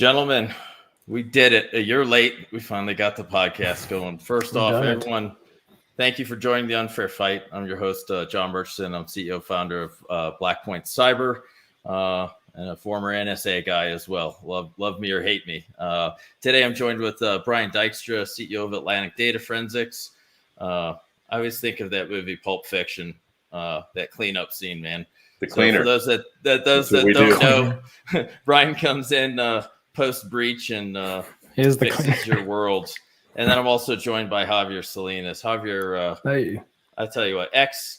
Gentlemen, we did it. A year late, we finally got the podcast going. First off, everyone, thank you for joining the Unfair Fight. I'm your host, Jon Murchison. I'm CEO, founder of Blackpoint Cyber, and a former NSA guy as well. Love me or hate me. Today, I'm joined with Brian Dykstra, CEO of Atlantic Data Forensics. I always think of that movie Pulp Fiction, that cleanup scene, man. The cleaner. So for those that don't know, Brian comes in post breach and fixes your world. And then I'm also joined by Xavier Salinas. Xavier, hey. I tell you what,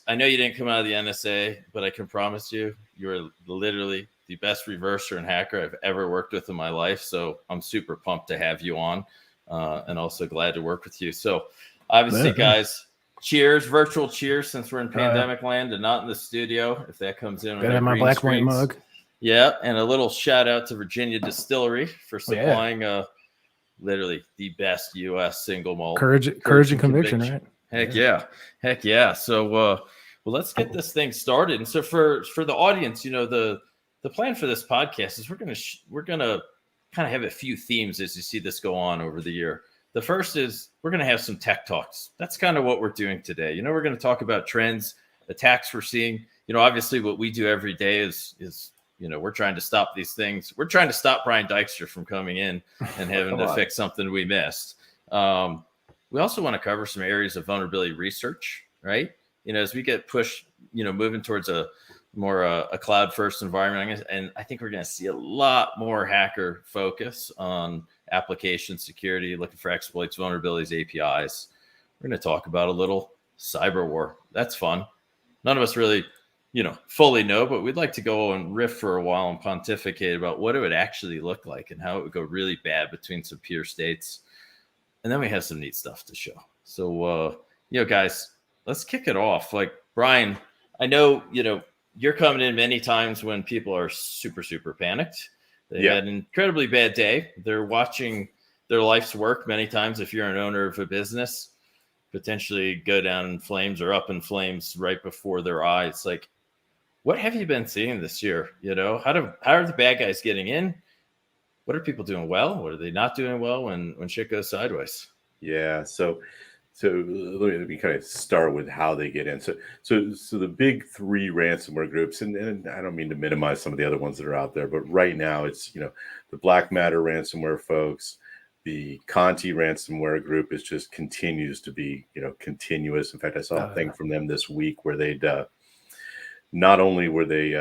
I know you didn't come out of the NSA, but I can promise you, you're literally the best reverser and hacker I've ever worked with in my life. So I'm super pumped to have you on, and also glad to work with you. So obviously, guys, cheers, virtual cheers, since we're in pandemic land and not in the studio. If that comes in, gotta have my Blackpoint mug. Yeah, and a little shout out to Virginia Distillery for supplying literally the best U.S. single malt. Courage and conviction, right? Heck yeah. So, well, let's get this thing started. And so, for the audience, the plan for this podcast is we're gonna kind of have a few themes as you see this go on over the year. The first is we're gonna have some tech talks. That's kind of what we're doing today. We're gonna talk about trends, attacks we're seeing. Obviously, what we do every day is we're trying to stop these things. We're trying to stop Brian Dykstra from coming in and having to fix something we missed. We also want to cover some areas of vulnerability research, right? As we get pushed, moving towards a more a cloud-first environment, and I think we're going to see a lot more hacker focus on application security, looking for exploits, vulnerabilities, APIs. We're going to talk about a little cyber war. That's fun. None of us really fully know, but we'd like to go and riff for a while and pontificate about what it would actually look like and how it would go really bad between some peer states. And then we have some neat stuff to show. So, guys, let's kick it off. Like, Brian, I know, you're coming in many times when people are super, super panicked. They had an incredibly bad day. They're watching their life's work many times. If you're an owner of a business, potentially go down in flames or up in flames right before their eyes. Like, what have you been seeing this year? How are the bad guys getting in? What are people doing well? What are they not doing well when shit goes sideways? Yeah. So let me kind of start with how they get in. So the big three ransomware groups, and I don't mean to minimize some of the other ones that are out there, but right now it's, the Black Matter ransomware folks, the Conti ransomware group is continues to be, continuous. In fact, I saw a thing from them this week where they'd, not only were they,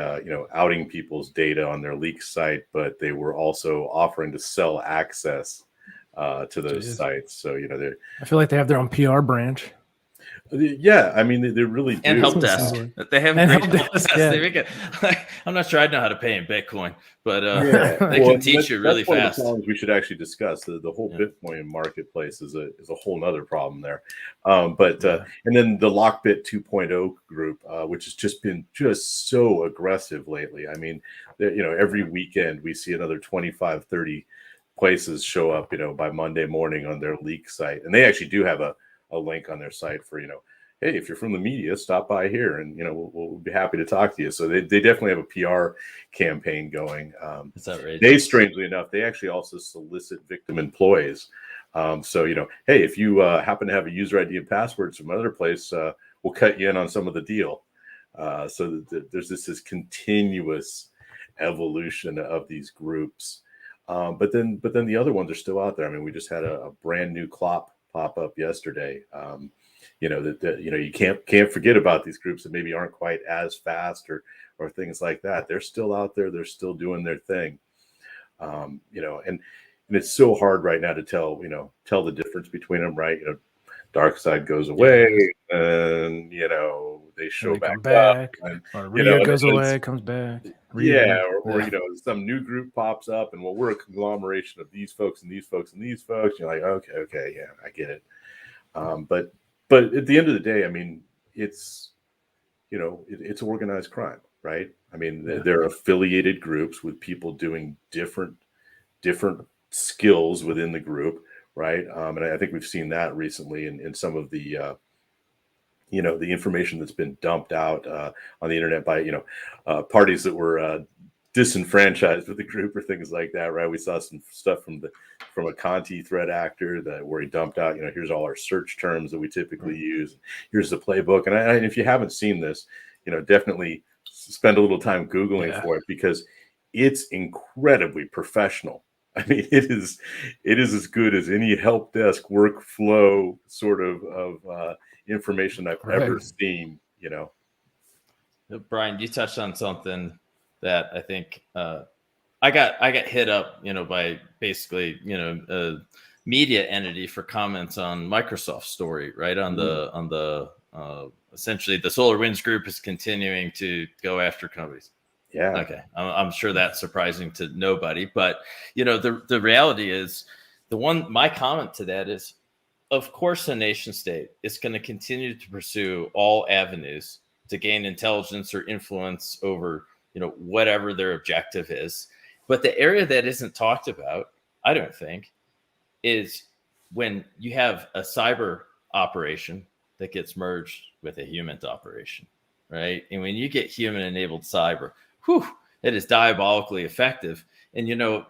outing people's data on their leak site, but they were also offering to sell access to those sites. So, I feel like they have their own PR branch. Yeah, I mean, they really do. And help desk. They have a great help desk. Yeah. They make it, I'm not sure I know how to pay in Bitcoin, but they can teach you really fast. One of the we should actually discuss. The whole Bitcoin marketplace is a whole nother problem there. And then the Lockbit 2.0 group, which has just been so aggressive lately. I mean, every weekend we see another 25, 30 places show up, by Monday morning on their leak site. And they actually do have a link on their site for, hey, if you're from the media, stop by here and, we'll be happy to talk to you. So they definitely have a PR campaign going. They, strangely enough, they actually also solicit victim employees. So, hey, if you happen to have a user ID and passwords from another place, we'll cut you in on some of the deal. So there's this continuous evolution of these groups. But then the other ones are still out there. I mean, we just had a brand new CLOP pop up yesterday. You can't forget about these groups that maybe aren't quite as fast or things like that. They're still out there. They're still doing their thing. And it's so hard right now to tell the difference between them, right? Dark side goes away and, they show back up. And, or Ria goes away, comes back. Or some new group pops up and we're a conglomeration of these folks and these folks and these folks. You're like, okay, yeah, I get it. But at the end of the day, I mean, it's organized crime, right? I mean, they're affiliated groups with people doing different skills within the group, right? And I think we've seen that recently in some of the the information that's been dumped out on the internet by parties that were disenfranchised with the group or things like that, right? We saw some stuff from a Conti threat actor where he dumped out, here's all our search terms that we typically use. Here's the playbook. And if you haven't seen this, definitely spend a little time Googling for it, because it's incredibly professional. I mean, it is as good as any help desk workflow sort of information I've ever seen, Brian, you touched on something that I think I got hit up, by basically, a media entity for comments on Microsoft's story, right? On the essentially the SolarWinds group is continuing to go after companies. Yeah. Okay. I'm sure that's surprising to nobody, but the reality is my comment to that is, of course, a nation state is going to continue to pursue all avenues to gain intelligence or influence over, whatever their objective is. But the area that isn't talked about, I don't think, is when you have a cyber operation that gets merged with a human operation, right? And when you get human-enabled cyber, it is diabolically effective. And one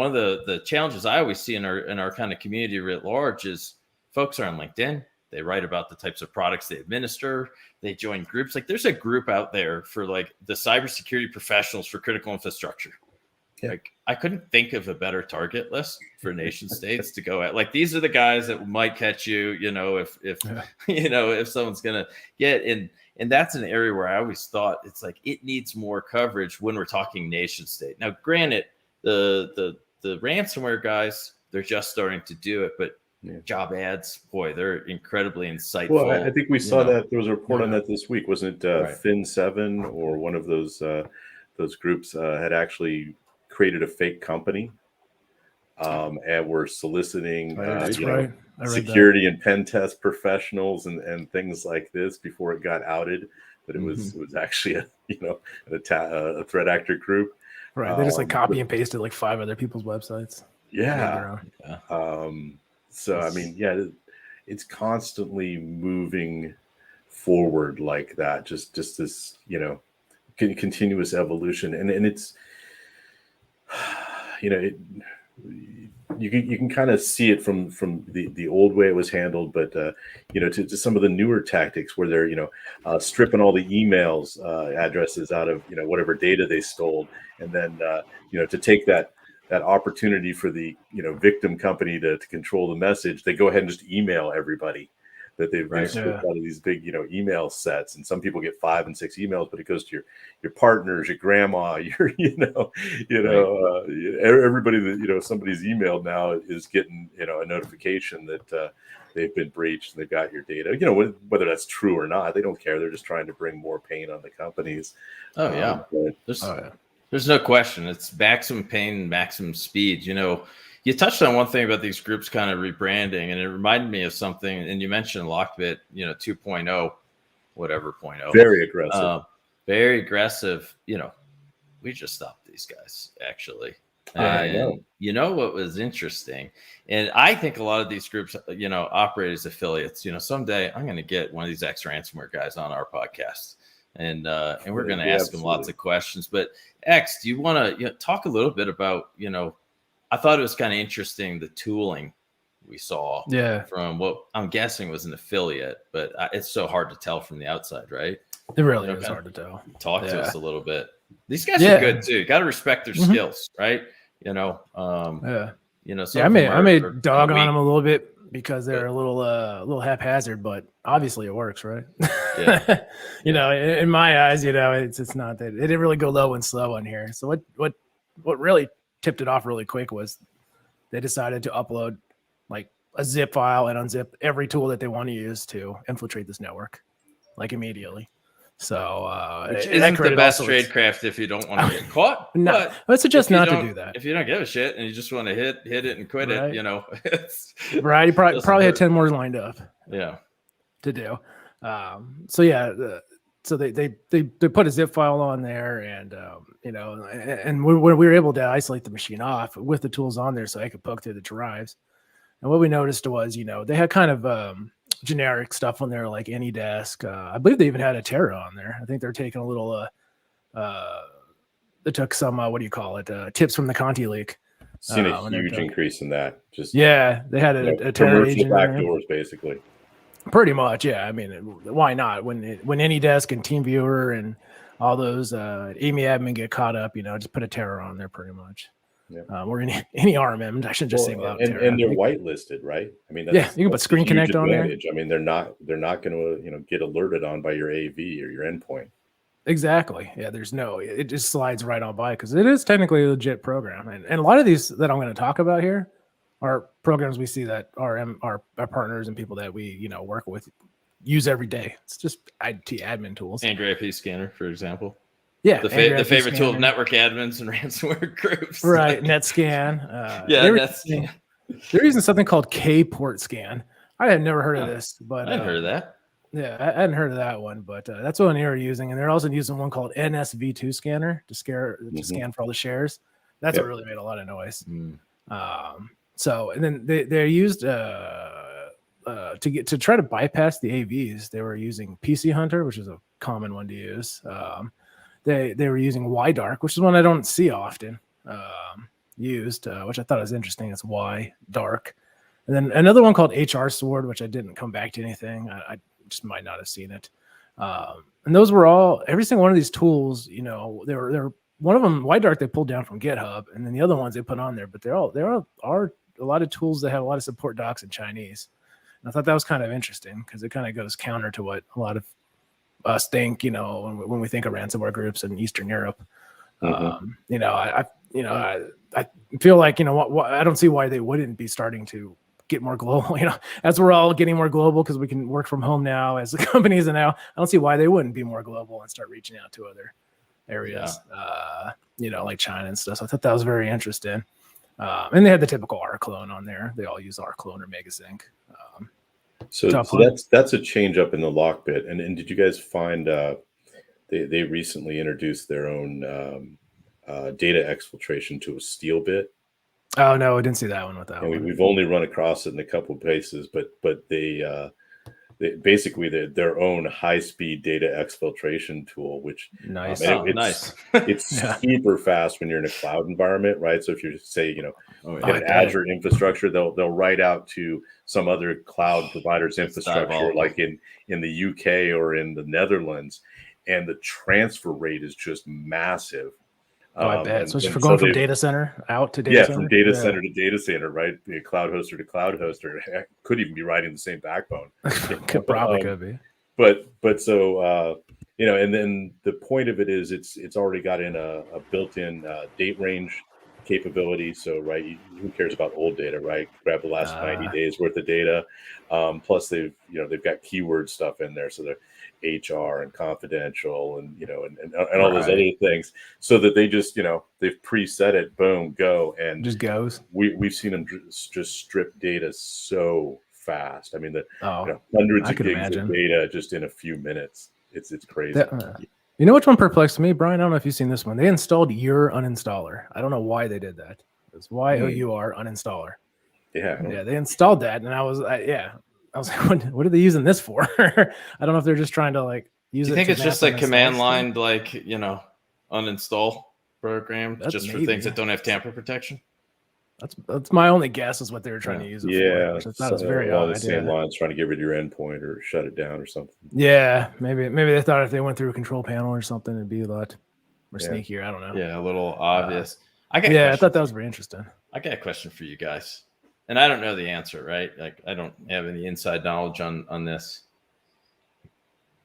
of the challenges I always see in our kind of community writ large is folks are on LinkedIn. They write about the types of products they administer. They join groups. Like there's a group out there for like the cybersecurity professionals for critical infrastructure. Yeah. Like I couldn't think of a better target list for nation states to go at. Like these are the guys that might catch you, if someone's gonna get in. And that's an area where I always thought it's like it needs more coverage when we're talking nation state. Now, granted, the ransomware guys, they're just starting to do it, but job ads, boy, they're incredibly insightful. Well, I think we saw that there was a report on that this week, wasn't it? Fin7 or one of those groups had actually created a fake company and were soliciting security and pen test professionals and things like this before it got outed. But it was actually a threat actor group. Right. They just like copy and pasted like 5 other people's websites. Yeah. So I mean, it's constantly moving forward like that. Just this, continuous evolution, and it's, you can kind of see it from the old way it was handled, but to some of the newer tactics where they're stripping all the emails addresses out of whatever data they stole, and then to take that opportunity for the victim company to control the message, they go ahead and just email everybody that they've stripped out of these big email sets. And some people get 5 and 6 emails, but it goes to your partners, your grandma, your everybody that somebody's emailed now is getting a notification that they've been breached and they've got your data. Whether that's true or not, they don't care. They're just trying to bring more pain on the companies. There's no question. It's maximum pain, maximum speed. You touched on one thing about these groups kind of rebranding, and it reminded me of something. And you mentioned Lockbit, 2.0, whatever 0.0. Very aggressive. Very aggressive. We just stopped these guys, actually. And what was interesting? And I think a lot of these groups, operate as affiliates. Someday I'm going to get one of these ex-ransomware guys on our podcast. And we're going to ask him lots of questions. But X, do you want to talk a little bit about, I thought it was kind of interesting, the tooling we saw from what I'm guessing was an affiliate, but it's so hard to tell from the outside, right? It really is hard to tell. Talk to us a little bit. These guys are good too. Got to respect their skills, right? I may dog on them a little bit because they're a little haphazard, but obviously it works, right? Yeah. In my eyes, it's not that it didn't really go low and slow on here. So what really tipped it off really quick was they decided to upload like a zip file and unzip every tool that they want to use to infiltrate this network, like immediately. So which isn't the best tradecraft if you don't want to get caught. No, I suggest not to do that. If you don't give a shit and you just want to hit it and quit it, it's right. You probably had 10 more lined up. Yeah, to do. So they put a zip file on there, and and we were able to isolate the machine off with the tools on there, so I could poke through the drives. And what we noticed was, they had kind of generic stuff on there like AnyDesk. I believe they even had a Terra on there. I think they're taking a little took some what do you call it? Tips from the Conti leak. Seen a huge increase in that. Just they had a terror agent backdoors, basically. Pretty much, yeah. I mean, why not? When AnyDesk and TeamViewer and all those AMI admin get caught up, just put a terror on there, pretty much. Yeah. Or any RMM. I shouldn't just single out terror. And they're whitelisted, right? I mean, you can put Screen Connect on there. I mean, they're not going to get alerted on by your AV or your endpoint. Exactly. Yeah, it just slides right on by because it is technically a legit program. And a lot of these that I'm going to talk about here are programs we see that our partners and people that we, work with use every day. It's just IT admin tools. Android IP scanner, for example. Yeah. The favorite tool of network admins and ransomware groups. Right. NetScan. NetScan. They're using something called K-port scan. I had never heard of this, but I hadn't heard of that. Yeah, I hadn't heard of that one, but that's what they're using. And they're also using one called NSV2 scanner to scan for all the shares. That's what really made a lot of noise. So, and then they're used to try to bypass the AVs. They were using PC Hunter, which is a common one to use. They were using YDark, which is one I don't see often used, which I thought was interesting. It's YDark. And then another one called HR Sword, which I didn't come back to anything. I just might not have seen it. And those were every single one of these tools, they were one of them, YDark, they pulled down from GitHub, and then the other ones they put on there, but there are a lot of tools that have a lot of support docs in Chinese. And I thought that was kind of interesting because it kind of goes counter to what a lot of us think, when we think of ransomware groups in Eastern Europe. I feel like, I don't see why they wouldn't be starting to get more global, as we're all getting more global because we can work from home now as the companies are now. I don't see why they wouldn't be more global and start reaching out to other areas, like China and stuff. So I thought that was very interesting. And they had the typical R clone on there. They all use R clone or Megasync. So that's a change up in the Lockbit. And did you guys find they recently introduced their own data exfiltration to a Steelbit? Oh no, I didn't see that one with that one. We've only run across it in a couple of places, but they basically their own high-speed data exfiltration tool, which nice. It's super fast when you're in a cloud environment, right? So if you say an Azure infrastructure, they'll write out to some other cloud provider's infrastructure, like in the UK or in the Netherlands, and the transfer rate is just massive. I bet. So for going from data center out to data center? From data center to data center, right? Cloud hoster to cloud hoster. Heck, could even be riding the same backbone. Could be. But so, and then the point of it is it's already got in a built-in date range capability. So, right, who cares about old data, right? Grab the last 90 days worth of data. Plus they've got keyword stuff in there. So they're HR and confidential and and all those other things, so that they just they've preset it, boom, go, and just goes. We've seen them just strip data so fast. I mean, hundreds of gigs of data just in a few minutes. It's crazy. You know which one perplexed me, Brian? I don't know if you've seen this one. They installed your uninstaller. I don't know why they did that. It's YOUR uninstaller. Yeah, they installed that, and I was like, what are they using this for? I don't know if they're just trying to use it. Do you think it's just like command line, uninstall program for things that don't have tamper protection? That's my only guess is what they were trying to use it for. Which I thought was very odd. The same lines, trying to get rid of your endpoint or shut it down or something. Yeah, maybe they thought if they went through a control panel or something, it'd be a lot more sneakier. I don't know. Yeah, a little obvious. I thought that was very interesting. I got a question for you guys. And I don't know the answer, right? Like, I don't have any inside knowledge on this.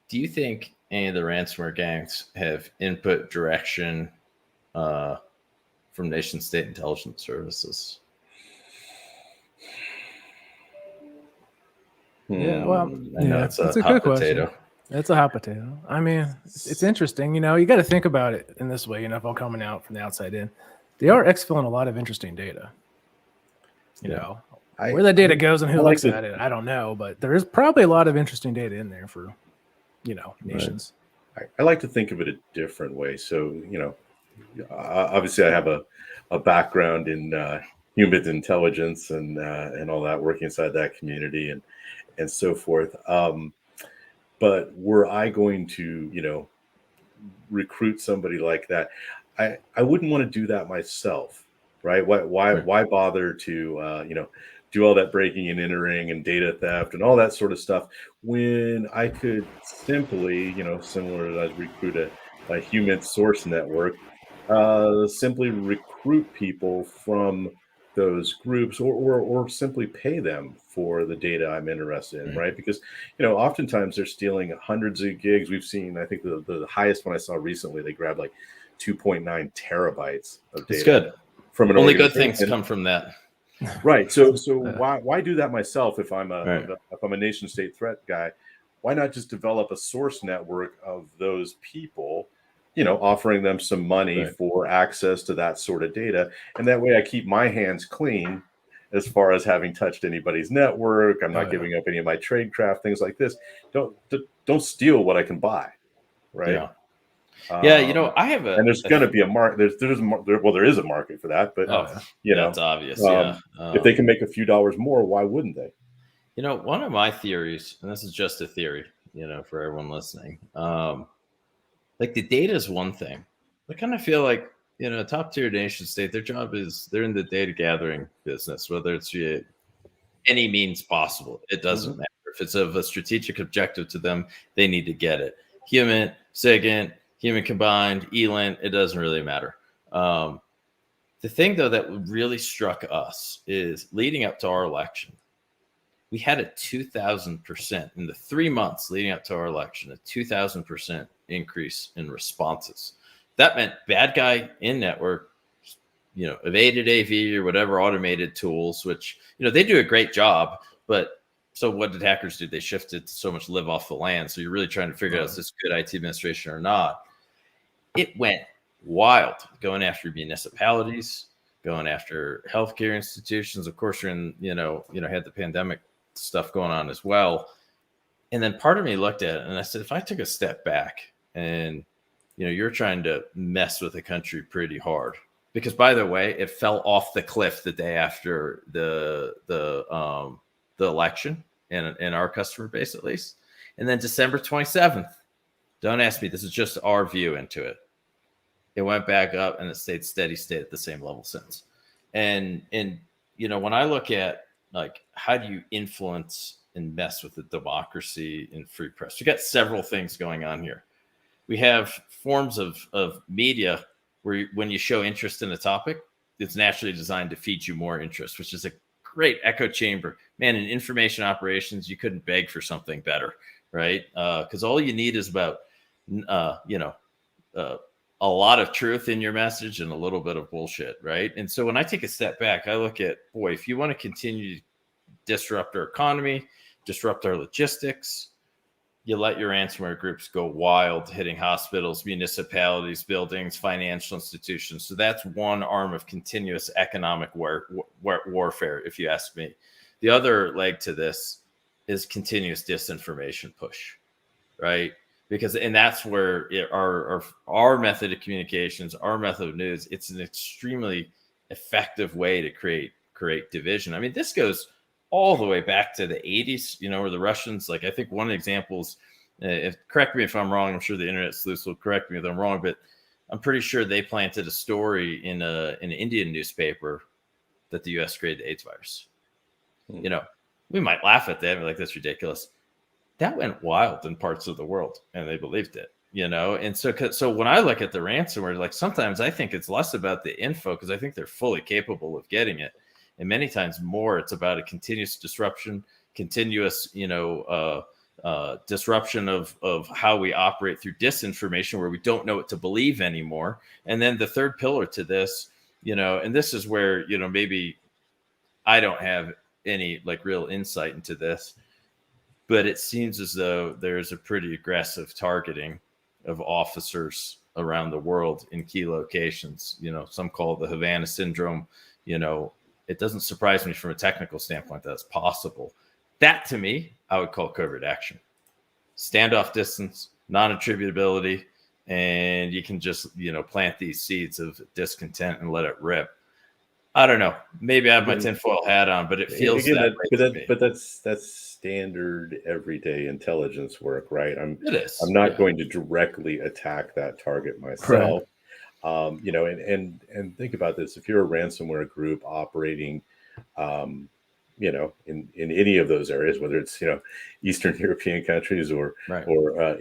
Do you think any of the ransomware gangs have input direction from nation state intelligence services? Yeah, well, it's a good potato. Question. It's a hot potato. I mean, it's interesting. You got to think about it in this way. If I'm coming out from the outside in, they are exfilling a lot of interesting data. Where that data goes and who looks at it, I don't know, but there is probably a lot of interesting data in there for, nations. Right. I like to think of it a different way. So, obviously I have a background in human intelligence and all that, working inside that community and so forth. But were I going to, recruit somebody like that, I wouldn't want to do that myself, right? Why bother to do all that breaking and entering and data theft and all that sort of stuff when I could simply, similar to as recruit a human source network, simply recruit people from those groups or simply pay them for the data I'm interested in, right? Because, oftentimes they're stealing hundreds of gigs. We've seen, I think the highest one I saw recently, they grabbed like 2.9 terabytes of data. It's good. From an only good things come from that. Right. So why do that myself if I'm a nation state threat guy? Why not just develop a source network of those people, offering them some money for access to that sort of data. And that way I keep my hands clean as far as having touched anybody's network. I'm not giving up any of my trade craft, things like this. Don't steal what I can buy. Right. Yeah. I have and there's going to be a market. There is a market for that, but that's obvious. If they can make a few dollars more, why wouldn't they? One of my theories, and this is just a theory, for everyone listening, like the data is one thing. I kind of feel like, top tier nation state, their job is they're in the data gathering business, whether it's via any means possible. It doesn't matter. If it's of a strategic objective to them, they need to get it. Human, SIGINT, human combined, ELINT, it doesn't really matter. The thing, though, that really struck us is leading up to our election, we had a 2,000% in the 3 months leading up to our election, a 2,000% increase in responses. That meant bad guy in network, evaded AV or whatever automated tools, which, they do a great job. But so what did hackers do? They shifted so much live off the land. So you're really trying to figure out, is this good IT administration or not? It went wild, going after municipalities, going after healthcare institutions. Of course, you're in, had the pandemic stuff going on as well. And then part of me looked at it and I said, if I took a step back and, you're trying to mess with the country pretty hard, because by the way, it fell off the cliff the day after the election in our customer base, at least. And then December 27th, don't ask me, this is just our view into it. It went back up and it stayed steady state at the same level since. And when I look at like, how do you influence and mess with the democracy in free press? We got several things going on here. We have forms of media where when you show interest in a topic, it's naturally designed to feed you more interest, which is a great echo chamber. Man, in information operations, you couldn't beg for something better, right? Because all you need is about, a lot of truth in your message and a little bit of bullshit, right? And so when I take a step back, I look at, boy, if you want to continue to disrupt our economy, disrupt our logistics, you let your ransomware groups go wild, hitting hospitals, municipalities, buildings, financial institutions. So that's one arm of continuous economic warfare, if you ask me. The other leg to this is continuous disinformation push, right? And that's where our method of communications, our method of news, it's an extremely effective way to create division. I mean, this goes all the way back to the 80s, where the Russians, like, I think one of the examples, correct me if I'm wrong, I'm sure the internet sleuths will correct me if I'm wrong, but I'm pretty sure they planted a story in an Indian newspaper that the US created the AIDS virus. We might laugh at that and be like, that's ridiculous. That went wild in parts of the world and they believed it, And so when I look at the ransomware, like sometimes I think it's less about the info because I think they're fully capable of getting it. And many times more, it's about a continuous disruption, continuous, disruption of how we operate through disinformation where we don't know what to believe anymore. And then the third pillar to this, and this is where, maybe I don't have any like real insight into this, but it seems as though there's a pretty aggressive targeting of officers around the world in key locations. Some call it the Havana syndrome. It doesn't surprise me from a technical standpoint that it's possible. That, to me, I would call covert action. Standoff distance, non-attributability, and you can just, plant these seeds of discontent and let it rip. I don't know. Maybe I have my tinfoil hat on, but it feels but that's standard everyday intelligence work, right? It is. I'm not going to directly attack that target myself. You know, and think about this: if you're a ransomware group operating, you know, in any of those areas, whether it's, you know, Eastern European countries or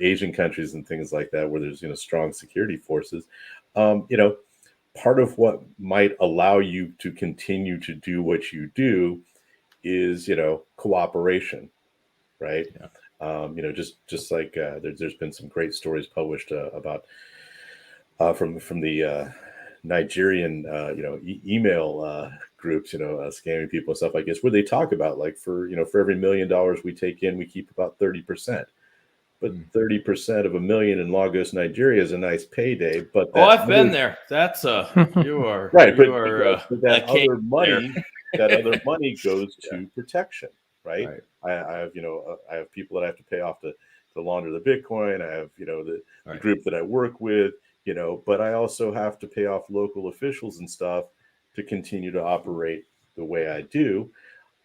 Asian countries and things like that, where there's, you know, strong security forces, you know, part of what might allow you to continue to do what you do is, you know, cooperation, right? Yeah. You know, just like there's been some great stories published about from the Nigerian, you know, email groups, you know, scamming people and stuff like this, where they talk about, like, for, you know, for every $1 million we take in, we keep about 30%. But 30% of $1 million in Lagos, Nigeria is a nice payday. But I've been there. That's you are right. But that other money, that other money goes to protection, right? I have, you know, I have people that I have to pay off to launder the Bitcoin. I have, you know, the group that I work with, you know, but I also have to pay off local officials and stuff to continue to operate the way I do.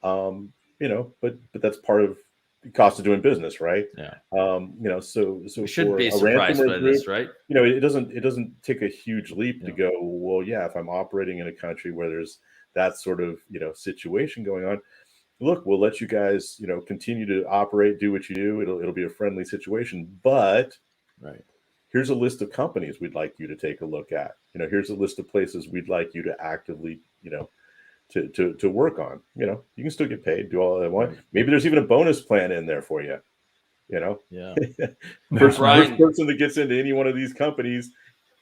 You know, but that's part of the cost of doing business, right? Yeah. You know, so we shouldn't be surprised by this, right? You know, it doesn't take a huge leap to go, well, yeah, if I'm operating in a country where there's that sort of, you know, situation going on, look, we'll let you guys, you know, continue to operate, do what you do. It'll be a friendly situation, but here's a list of companies we'd like you to take a look at. You know, here's a list of places we'd like you to actively, you know, to work on. You know, you can still get paid, do all that want. Maybe there's even a bonus plan in there for you. You know, first person that gets into any one of these companies,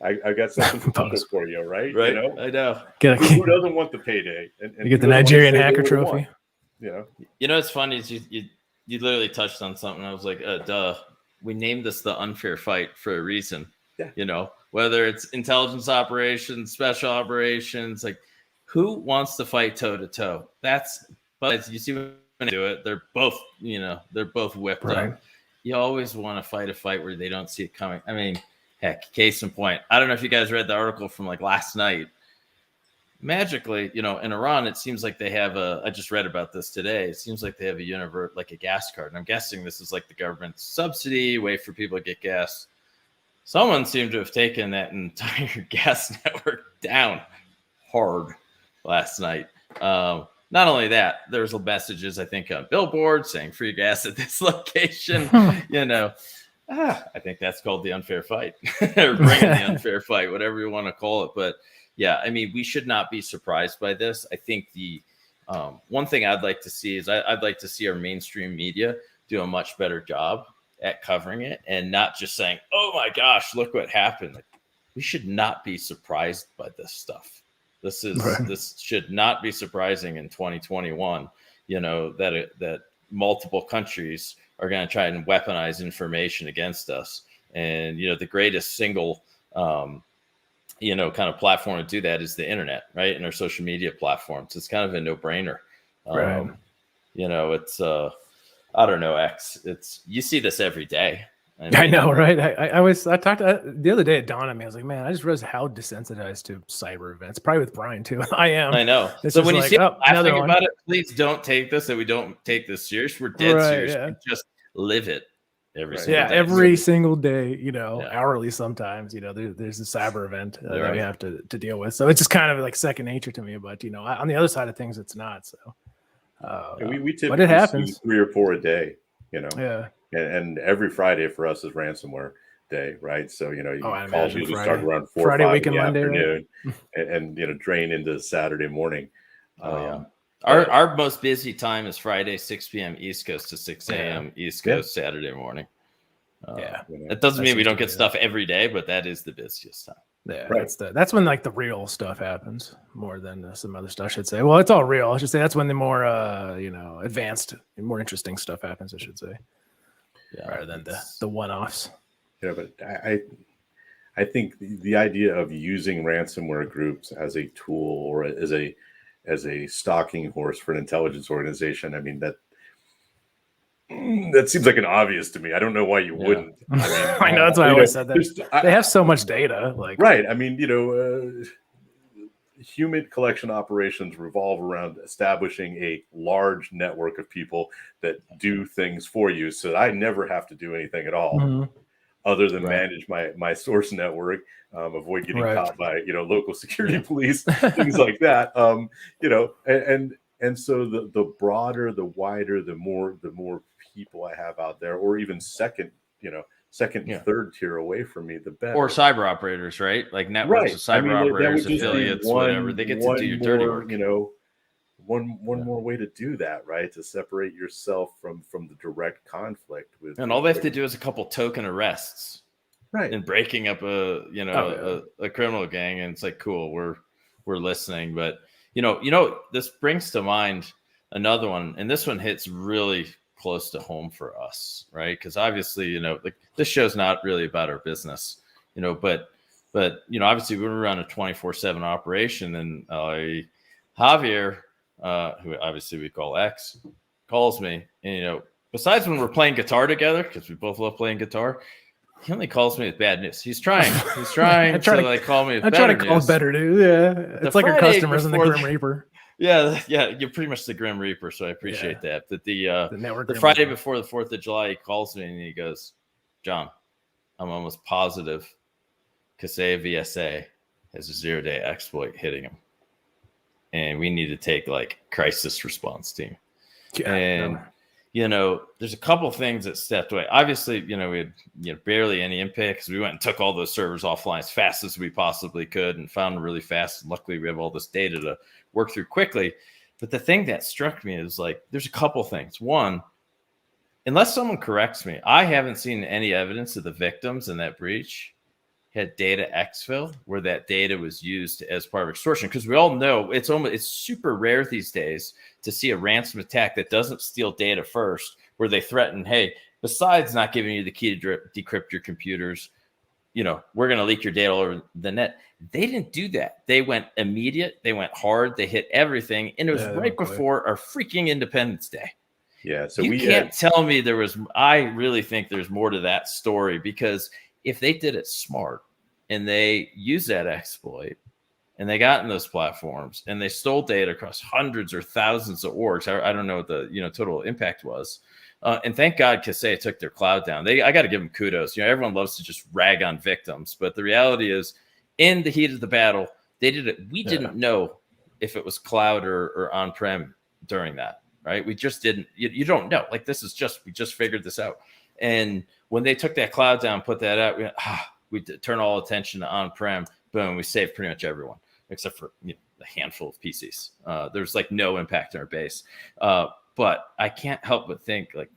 I got something special for you, right? You know, I know. Who doesn't want the payday? And you get the Nigerian hacker trophy. You know, it's funny is you literally touched on something. I was like, duh. We named this the unfair fight for a reason. Yeah. You know, whether it's intelligence operations, special operations, like, who wants to fight toe to toe? But you see when they do it, they're both whipped up. You always want to fight a fight where they don't see it coming. I mean, heck, case in point. I don't know if you guys read the article from like last night. Magically, you know, in Iran, it seems like they have I just read about this today. It seems like they have like a gas card. And I'm guessing this is like the government's subsidy, way for people to get gas. Someone seemed to have taken that entire gas network down hard last night. Not only that, there's messages, I think, on billboards saying free gas at this location. You know, I think that's called the unfair fight, or bringing the unfair fight, whatever you want to call it. But yeah, I mean, we should not be surprised by this. I think the one thing I'd like to see is I'd like to see our mainstream media do a much better job at covering it and not just saying, oh my gosh, look what happened. Like, we should not be surprised by this stuff. This should not be surprising in 2021, you know, that multiple countries are going to try and weaponize information against us. And, you know, the greatest single, you know, kind of platform to do that is the internet, right? And our social media platforms. It's kind of a no-brainer. You know, it's, I don't know, you see this every day. I know, right? I talked the other day at Dawn on me. I was like, man, I just realized how desensitized to cyber events. Probably with Brian too. I am. I know. So when you see laughing about it, please don't take this. That we don't take this serious. We're dead serious. Yeah. We just live it every single day. Every single day. You know, hourly sometimes. You know, there's a cyber event that we have to deal with. So it's just kind of like second nature to me. But you know, on the other side of things, it's not. So we typically it happens. see 3 or 4 a day. You know. And every Friday for us is ransomware day, right? So, you know, calls usually start around 4 or 5 in the afternoon, and you know, drain into Saturday morning. Our most busy time is Friday, 6 p.m. East Coast to 6 a.m. East Coast Saturday morning. It doesn't mean we don't get stuff every day, but that is the busiest time. Yeah, that's when like the real stuff happens more than some other stuff, I should say. Well, it's all real. I should say that's when the more you know, advanced and more interesting stuff happens, I should say. Rather than the one-offs. Yeah, but I think the idea of using ransomware groups as a tool or as a stalking horse for an intelligence organization, I mean, that seems like an obvious to me. I don't know why you wouldn't. I mean, I know, that's why I always said that. They have so much data. I mean, you know, human collection operations revolve around establishing a large network of people that do things for you, so that I never have to do anything at all. other than manage my source network, avoid getting caught by local security police, things like that. And so the broader, the wider, the more people I have out there, or even second, third tier away from me, the better. Or cyber operators, right? Like networks of cyber operators, affiliates, whatever. They get to do your dirty work. One more way to do that, right? To separate yourself from the direct conflict with. And all they have to do is a couple token arrests, right? And breaking up a criminal gang, and it's like, cool, we're listening. But this brings to mind another one, and this one hits really close to home for us, right? Because obviously, like this show's not really about our business, but obviously we run a 24/7 operation, and Xavier, who obviously we call X, calls me, and besides when we're playing guitar together, because we both love playing guitar, he only calls me with bad news. He's trying to call me with better news. I try to call better news. Yeah, it's like our customers in the Grim Reaper. Yeah, you're pretty much the Grim Reaper, so I appreciate that. But the Friday before the 4th of July, he calls me and he goes, "John, I'm almost positive Xavier Salinas has a 0-day exploit hitting him, and we need to take like crisis response team." Yeah, and there's a couple things that stepped away. Obviously, we had barely any impact because we went and took all those servers offline as fast as we possibly could and found them really fast. And luckily, we have all this data to work through quickly. But the thing that struck me is like, there's a couple things. One, unless someone corrects me, I haven't seen any evidence of the victims in that breach had data exfil where that data was used as part of extortion. Because we all know it's super rare these days to see a ransom attack that doesn't steal data first, where they threaten, hey, besides not giving you the key to decrypt your computers, we're going to leak your data all over the net. They didn't do that. They went immediate. They went hard. They hit everything. And it was right before our freaking Independence Day. Yeah. So you can't tell me I really think there's more to that story, because if they did it smart and they used that exploit and they got in those platforms and they stole data across hundreds or thousands of orgs, I don't know what the total impact was. And thank God Kaseya took their cloud down. I got to give them kudos. Everyone loves to just rag on victims, but the reality is, in the heat of the battle, they did it. We didn't know if it was cloud or on-prem during that, right? We just didn't. You don't know. Like, we just figured this out. And when they took that cloud down, put that out, we turn all attention to on-prem. Boom, we saved pretty much everyone except for a handful of PCs. There's like no impact on our base. But I can't help but think, like,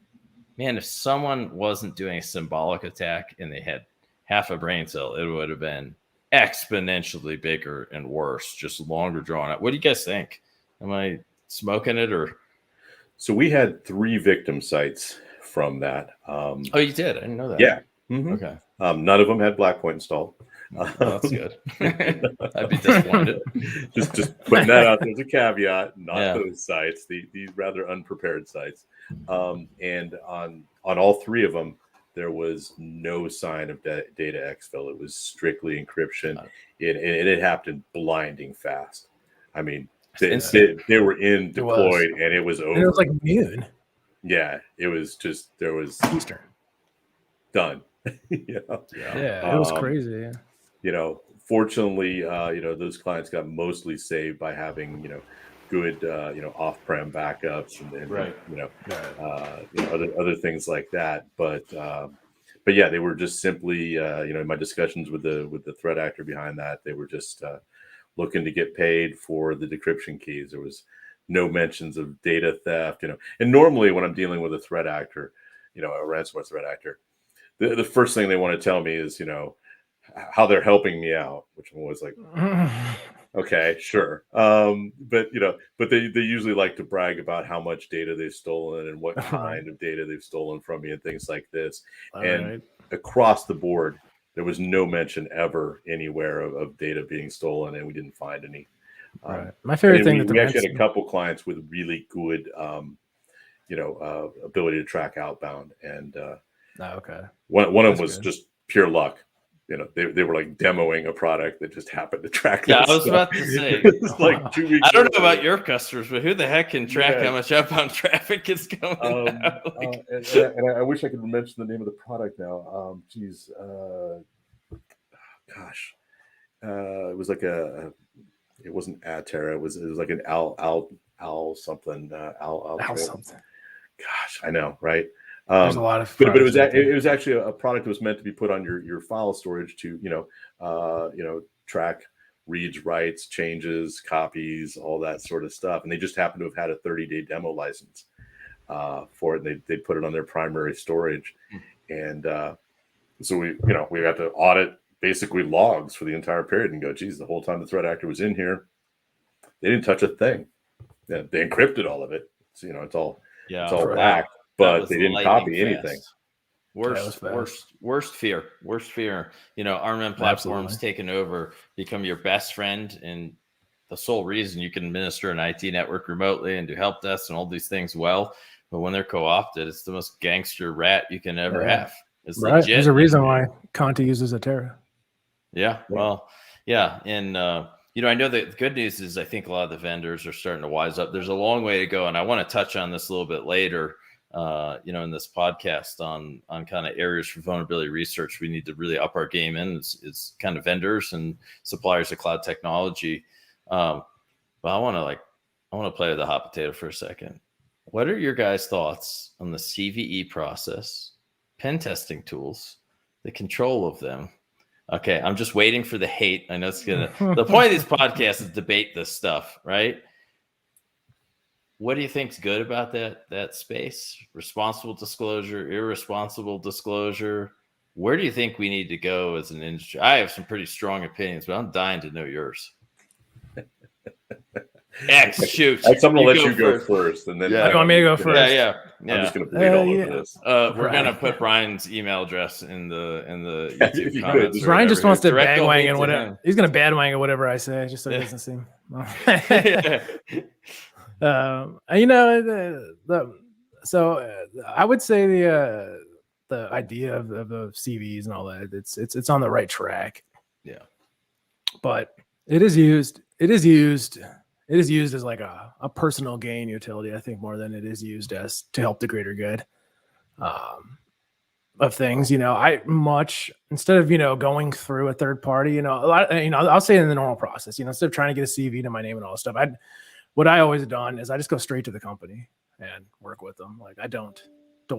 man, if someone wasn't doing a symbolic attack and they had half a brain cell, it would have been exponentially bigger and worse, just longer drawn out. What do you guys think? Am I smoking it or? So we had 3 victim sites from that. Oh, you did? I didn't know that. Yeah. Mm-hmm. Okay. None of them had Blackpoint installed. That's good. I'd be disappointed. just putting that out there as a caveat. Not those sites. These rather unprepared sites. And on all 3 of them, there was no sign of data exfil. It was strictly encryption. It happened blinding fast. I mean, they were deployed, and it was over. And it was like noon. Yeah, it was just Eastern. Done. It was crazy. Fortunately, those clients got mostly saved by having good off-prem backups and other things like that. But yeah, they were just simply in my discussions with the threat actor behind that, they were just looking to get paid for the decryption keys. There was no mentions of data theft, and normally when I'm dealing with a threat actor, a ransomware threat actor, the first thing they want to tell me is how they're helping me out, which I'm always like, okay, sure. But they usually like to brag about how much data they've stolen and what kind of data they've stolen from me and things like this. Across the board, there was no mention ever anywhere of data being stolen, and we didn't find any. My favorite thing we actually had a couple clients with really good, ability to track outbound, and one of them was just pure luck. they were like demoing a product that just happened to track. Yeah, that I was stuff. about to say, It's like 2 weeks. I don't know about your customers, but who the heck can track how much outbound traffic is going? And I wish I could mention the name of the product now. It was like it wasn't Atera. It was like an Al something. Al something. Gosh, I know, right? There's a lot of, but it was actually a product that was meant to be put on your file storage to track reads, writes, changes, copies, all that sort of stuff. And they just happened to have had a 30-day demo license for it. And they put it on their primary storage, and so we had to audit basically logs for the entire period and go, geez, the whole time the threat actor was in here, they didn't touch a thing. Yeah, they encrypted all of it. So, it's all back, but they didn't copy anything. Worst fear. Armament platforms taking over, become your best friend, and the sole reason you can administer an IT network remotely and do help desks and all these things well. But when they're co-opted, it's the most gangster rat you can ever have. It's legit. There's a reason why Conti uses Atera. Yeah. Well, yeah. And, I know that the good news is I think a lot of the vendors are starting to wise up. There's a long way to go. And I want to touch on this a little bit later, in this podcast on kind of areas for vulnerability research we need to really up our game in. It's kind of vendors and suppliers of cloud technology. But I want to play with the hot potato for a second. What are your guys' thoughts on the CVE process, pen testing tools, the control of them? Okay, I'm just waiting for the hate. I know it's the point of these podcasts is debate this stuff, right? What do you think's good about that space? Responsible disclosure, irresponsible disclosure. Where do you think we need to go as an industry? I have some pretty strong opinions, but I'm dying to know yours. X, shoot. I'm going to let you go first. And then you want me to go first? Yeah. I'm just going to bleed all over this. We're going to put Brian's email address in the YouTube comments. Brian just wants to badwang and whatever. He's going to badwang whatever I say, just so it doesn't seem. So I would say the idea of the CVs and all that, it's on the right track. Yeah, but it is used as like a personal gain utility, I think, more than it is used as to help the greater good of things. Instead of going through a third party, I'll say in the normal process, instead of trying to get a CV to my name and all this stuff, what I always done is I just go straight to the company and work with them. Like I don't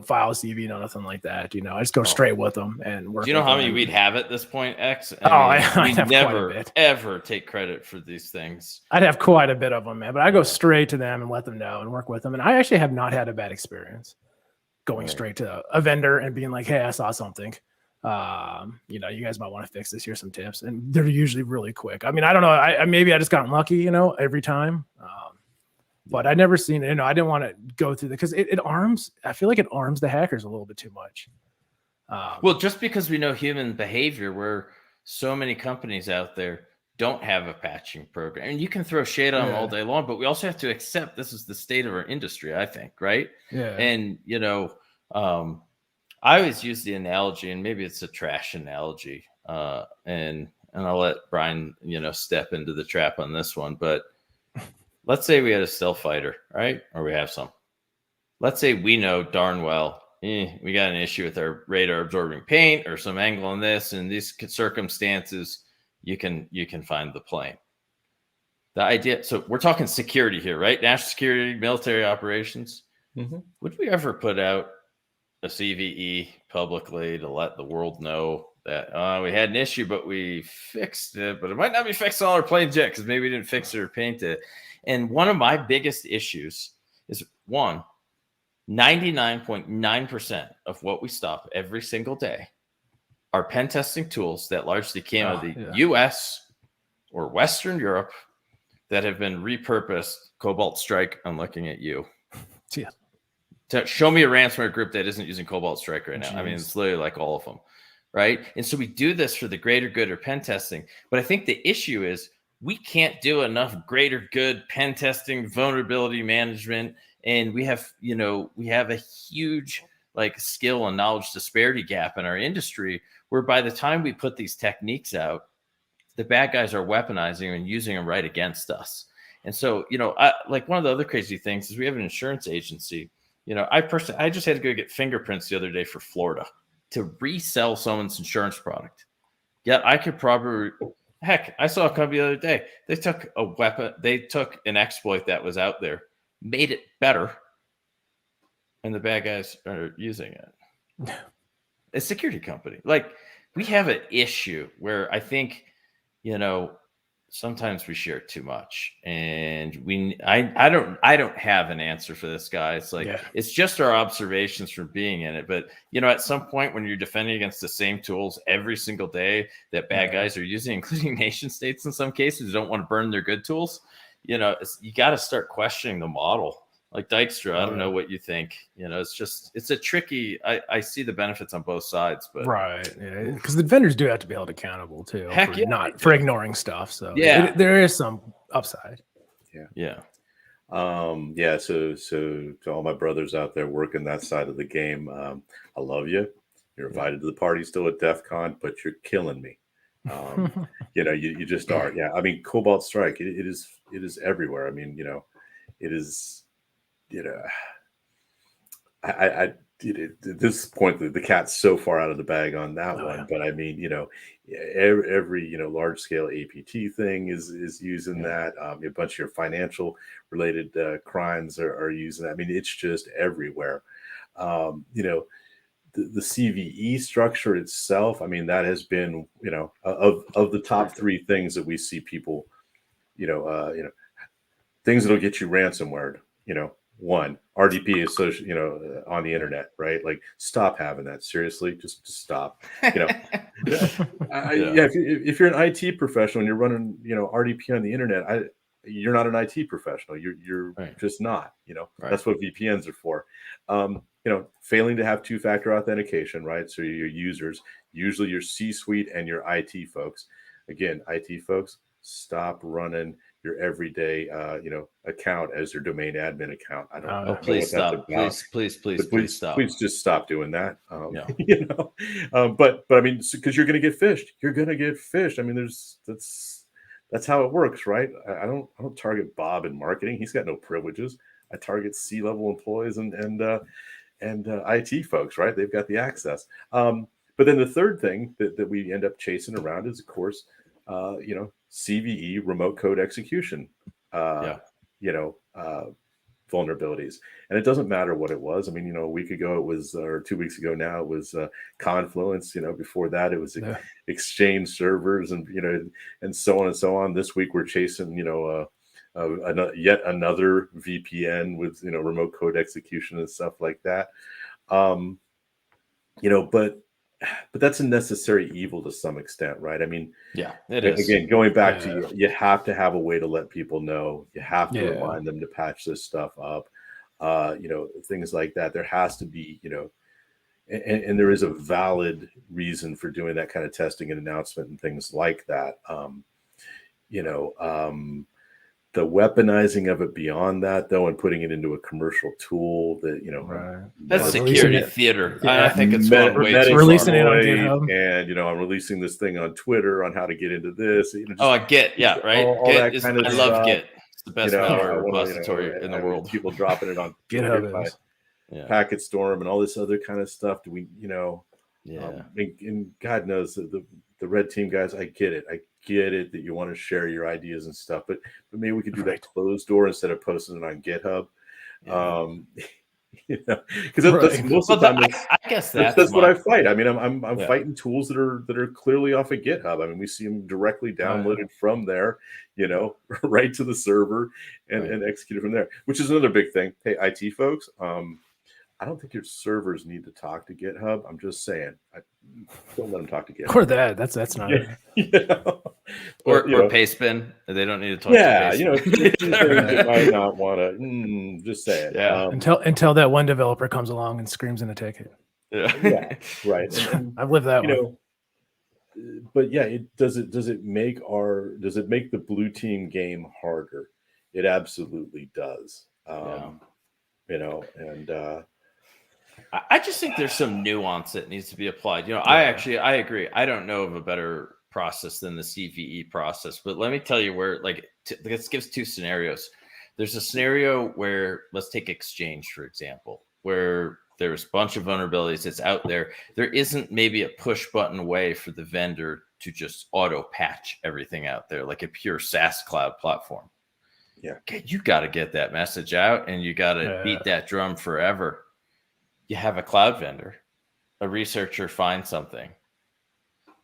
file a CV, nothing like that. I just go straight with them and work. Do you know how many we'd have at this point, X? I never ever take credit for these things. I'd have quite a bit of them, man. But I go straight to them and let them know and work with them. And I actually have not had a bad experience going straight to a vendor and being like, "Hey, I saw something. You guys might want to fix this. Here's some tips." And they're usually really quick. I mean, I don't know. Maybe I just got lucky, every time. But I never seen it. I didn't want to go through because I feel like it arms the hackers a little bit too much. Well, just because we know human behavior, where so many companies out there don't have a patching program, and you can throw shade on them all day long, but we also have to accept this is the state of our industry, I think, right? Yeah. And I always use the analogy, and maybe it's a trash analogy, and I'll let Brian, step into the trap on this one, but let's say we had a stealth fighter, right? Or we have some. Let's say we know darn well, we got an issue with our radar absorbing paint or some angle on this, and these circumstances, you can find the plane. The idea, so we're talking security here, right? National security, military operations. Mm-hmm. Would we ever put out a CVE publicly to let the world know that we had an issue, but we fixed it, but it might not be fixed on our planes yet because maybe we didn't fix it or paint it. And one of my biggest issues is 99.9% of what we stop every single day are pen testing tools that largely came out of the US or Western Europe that have been repurposed. Cobalt Strike, I'm looking at you. Yeah. To show me a ransomware group that isn't using Cobalt Strike right now. Jeez. I mean, it's literally like all of them, right? And so we do this for the greater good or pen testing. But I think the issue is we can't do enough greater good pen testing, vulnerability management, and we have a huge like skill and knowledge disparity gap in our industry, where by the time we put these techniques out, the bad guys are weaponizing and using them right against us. And so, like one of the other crazy things is we have an insurance agency. I just had to go get fingerprints the other day for Florida to resell someone's insurance product. Yet I could probably, heck, I saw a company the other day. They took a weapon, they took an exploit that was out there, made it better, and the bad guys are using it. A security company. Like, we have an issue where I think, sometimes we share too much, and I don't have an answer for this, guy. It's like, it's just our observations from being in it. But at some point when you're defending against the same tools every single day that bad guys are using, including nation states in some cases who don't want to burn their good tools, you got to start questioning the model. Like Dykstra, I don't know what you think. It's a tricky. I see the benefits on both sides, but because the vendors do have to be held accountable too, for ignoring stuff. So there is some upside. So to all my brothers out there working that side of the game, I love you. You're invited to the party still at DEF CON, but you're killing me. You just are. Yeah, I mean, Cobalt Strike. It is everywhere. I mean, it is. At this point, the cat's so far out of the bag on that one. But I mean, every large scale APT thing is using that. A bunch of your financial related crimes are using that. I mean, it's just everywhere. The CVE structure itself. I mean, that has been of the top three things that we see people, things that'll get you ransomware. One, RDP is on the internet, right? Like, stop having that. Seriously, just stop. If you're an IT professional and you're running, RDP on the internet, you're not an IT professional. You're just not. That's what VPNs are for. Failing to have two-factor authentication, right? So your users, usually your C-suite and your IT folks. Again, IT folks, stop running your everyday account as your domain admin account. I don't know. Please stop. Please stop. Please just stop doing that. But I mean, because you're going to get phished. You're going to get phished. I mean, that's how it works, right? I don't target Bob in marketing. He's got no privileges. I target C-level employees and IT folks, right? They've got the access. But then the third thing that we end up chasing around is, of course, CVE, remote code execution, vulnerabilities. And it doesn't matter what it was. I mean, a week ago it was, or 2 weeks ago now, it was Confluence. Before that it was Exchange servers and, and so on and so on. This week we're chasing, yet another VPN with, remote code execution and stuff like that. But that's a necessary evil to some extent, right? I mean, it is. Again, going back to you have to have a way to let people know. You have to remind them to patch this stuff up. Things like that. There has to be, and there is a valid reason for doing that kind of testing and announcement and things like that. The weaponizing of it beyond that, though, and putting it into a commercial tool that, that's security theater. I think it's releasing it on GitHub. And, I'm releasing this thing on Twitter on how to get into this. Git. Yeah, right. All that kind of I stuff. love Git. It's the best malware repository in the world. People dropping it on GitHub Packet Storm and all this other kind of stuff. Do we, and God knows the red team guys, I get it. I get it that you want to share your ideas and stuff, but maybe we could do that closed door instead of posting it on GitHub. Because most of the time, I guess that's what I fight. I mean, I'm fighting tools that are clearly off of GitHub. I mean, we see them directly downloaded from there, right to the server and executed from there, which is another big thing. Hey, IT folks, I don't think your servers need to talk to GitHub. I'm just saying, don't let them talk to GitHub. Or that's not it. Or Pastebin. They don't need to talk to Pastebin. You might not want to. Just say it. Yeah. Until that one developer comes along and screams in a ticket. Yeah. Right. And, I've lived that one. But does it make the blue team game harder? It absolutely does. I just think there's some nuance that needs to be applied. I agree. I don't know of a better process than the CVE process, but let me tell you where, this gives two scenarios. There's a scenario where, let's take Exchange, for example, where there's a bunch of vulnerabilities that's out there. There isn't maybe a push button way for the vendor to just auto patch everything out there, like a pure SaaS cloud platform. Yeah. Okay, you got to get that message out, and you got to beat that drum forever. You have a cloud vendor, a researcher finds something,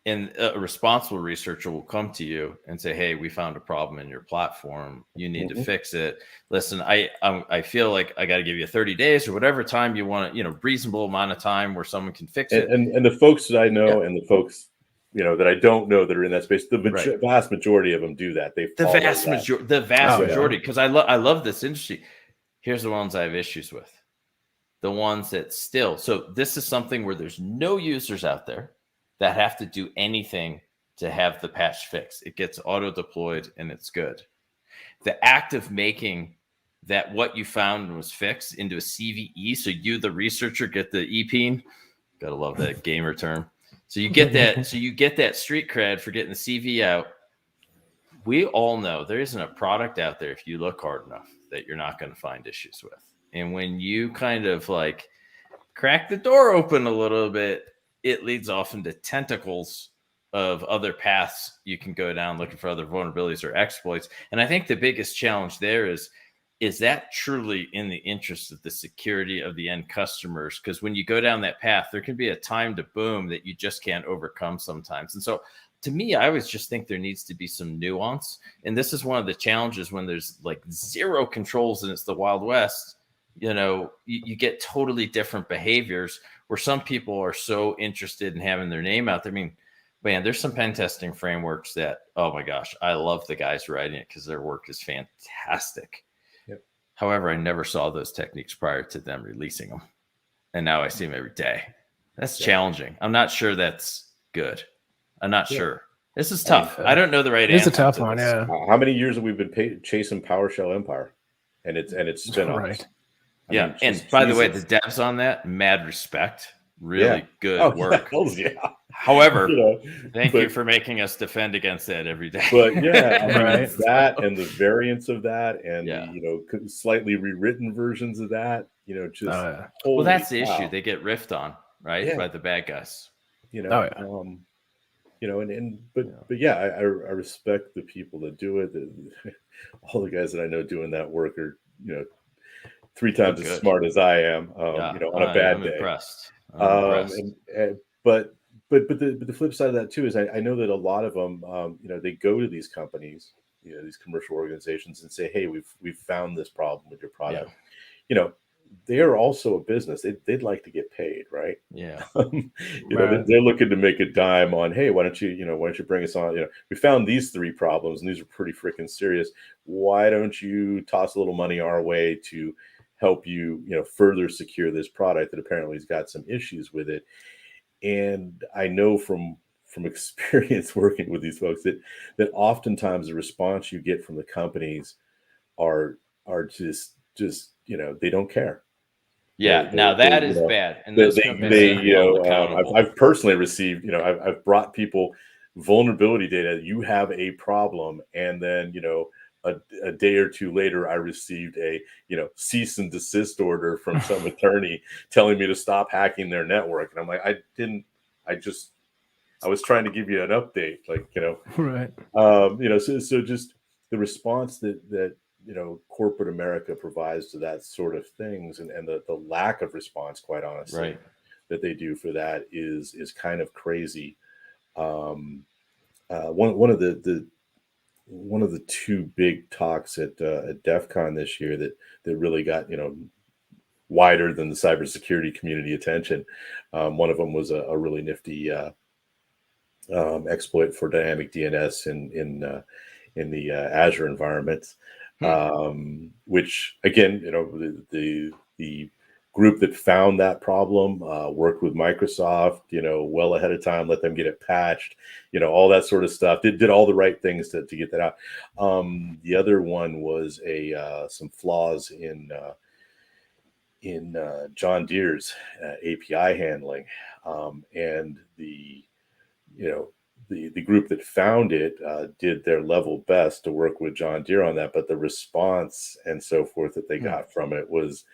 and a responsible researcher will come to you and say, hey, we found a problem in your platform. You need to fix it. Listen, I feel like I got to give you 30 days or whatever time you want, reasonable amount of time where someone can fix it. And the folks that I know and the folks, that I don't know that are in that space, the vast majority of them do that. The vast majority, because I love this industry. Here's the ones I have issues with. The ones that still, so this is something where there's no users out there that have to do anything to have the patch fixed. It gets auto deployed and it's good. The act of making that what you found was fixed into a CVE, so you, the researcher, get the EPIN. Gotta love that gamer term. So you get that. So you get that street cred for getting the CV out. We all know there isn't a product out there, if you look hard enough, that you're not going to find issues with. And when you kind of crack the door open a little bit, it leads off into tentacles of other paths you can go down looking for other vulnerabilities or exploits. And I think the biggest challenge there is that truly in the interest of the security of the end customers? Because when you go down that path, there can be a time to boom that you just can't overcome sometimes. And so to me, I always just think there needs to be some nuance. And this is one of the challenges when there's zero controls and it's the Wild West. You get totally different behaviors where some people are so interested in having their name out there. I mean, man, there's some pen testing frameworks that, oh my gosh, I love the guys writing it because their work is fantastic. Yep. However, I never saw those techniques prior to them releasing them. And now I see them every day. That's challenging. I'm not sure that's good. I'm not sure. This is tough. I don't know the right answer. It's a tough one, yeah. How many years have we been chasing PowerShell Empire and its spinoffs? Right. And by the way, the devs on that, mad respect, really good work. Yeah. However, thank you for making us defend against that every day. But that and the variants of that, and the, slightly rewritten versions of that, well, that's the issue. They get riffed on, right, by the bad guys. But I respect the people that do it. All the guys that I know doing that work are 3 times as smart as I am, on a bad day. Impressed. But the flip side of that too is I know that a lot of them, they go to these companies, these commercial organizations, and say, hey, we've found this problem with your product. They are also a business. They'd like to get paid, right? Yeah. They're looking to make a dime on, hey, why don't you bring us on? We found these 3 problems and these are pretty freaking serious. Why don't you toss a little money our way to help you, further secure this product that apparently has got some issues with it? And I know from experience working with these folks that oftentimes the response you get from the companies are just they don't care. Now that is bad. And I've personally received, I've brought people vulnerability data. You have a problem, and then a day or 2 later, I received a cease and desist order from some attorney telling me to stop hacking their network, and I'm like, I was trying to give you an update, right. So just the response that corporate America provides to that sort of things, and the lack of response, quite honestly, that they do for that is kind of crazy. One of the 2 big talks at DEF CON this year that really got wider than the cybersecurity community attention. One of them was a really nifty exploit for dynamic DNS in the Azure environment. Which again, the group that found that problem worked with Microsoft, well ahead of time, let them get it patched, all that sort of stuff. Did all the right things to get that out. The other one was some flaws in John Deere's API handling, and the group that found it did their level best to work with John Deere on that, but the response and so forth that they got from it was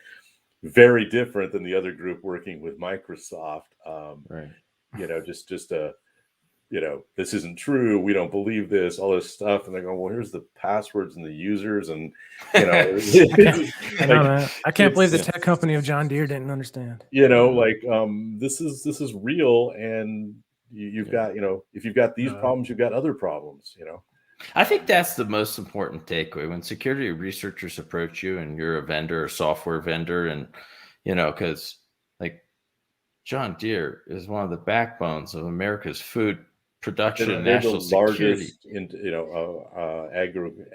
very different than the other group working with Microsoft. Right. Just a this isn't true. We don't believe this, all this stuff. And they go, well, here's the passwords and the users. And, I can't believe the tech company of John Deere didn't understand. This is real. And you've got, if you've got these problems, you've got other problems, I think that's the most important takeaway when security researchers approach you and you're a vendor or software vendor. And, because like John Deere is one of the backbones of America's food production and national security.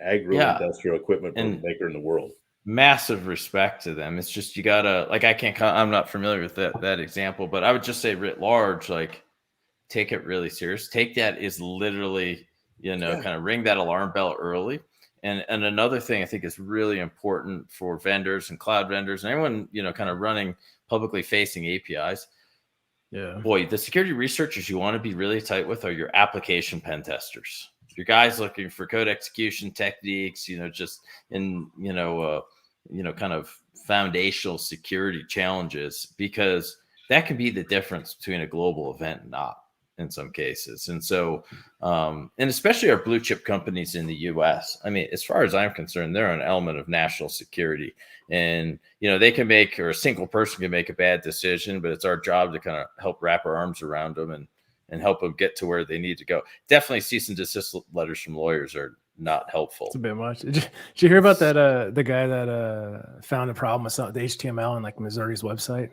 Agro-industrial equipment maker in the world. Massive respect to them. It's just, you gotta, like, I'm not familiar with that example, but I would just say writ large, like, take it really serious. Take that is literally, kind of ring that alarm bell early. And another thing I think is really important for vendors and cloud vendors and everyone, kind of running publicly facing APIs. Yeah. Boy, the security researchers you want to be really tight with are your application pen testers. Your guys looking for code execution techniques, just in, kind of foundational security challenges, because that can be the difference between a global event and not in some cases. And so, and especially our blue chip companies in the US, I mean, as far as I'm concerned, they're an element of national security. And, they can make, or a single person can make a bad decision, but it's our job to kind of help wrap our arms around them and help them get to where they need to go. Definitely cease and desist letters from lawyers are not helpful. It's a bit much. Did you hear about that, the guy that found a problem with the HTML on like Missouri's website?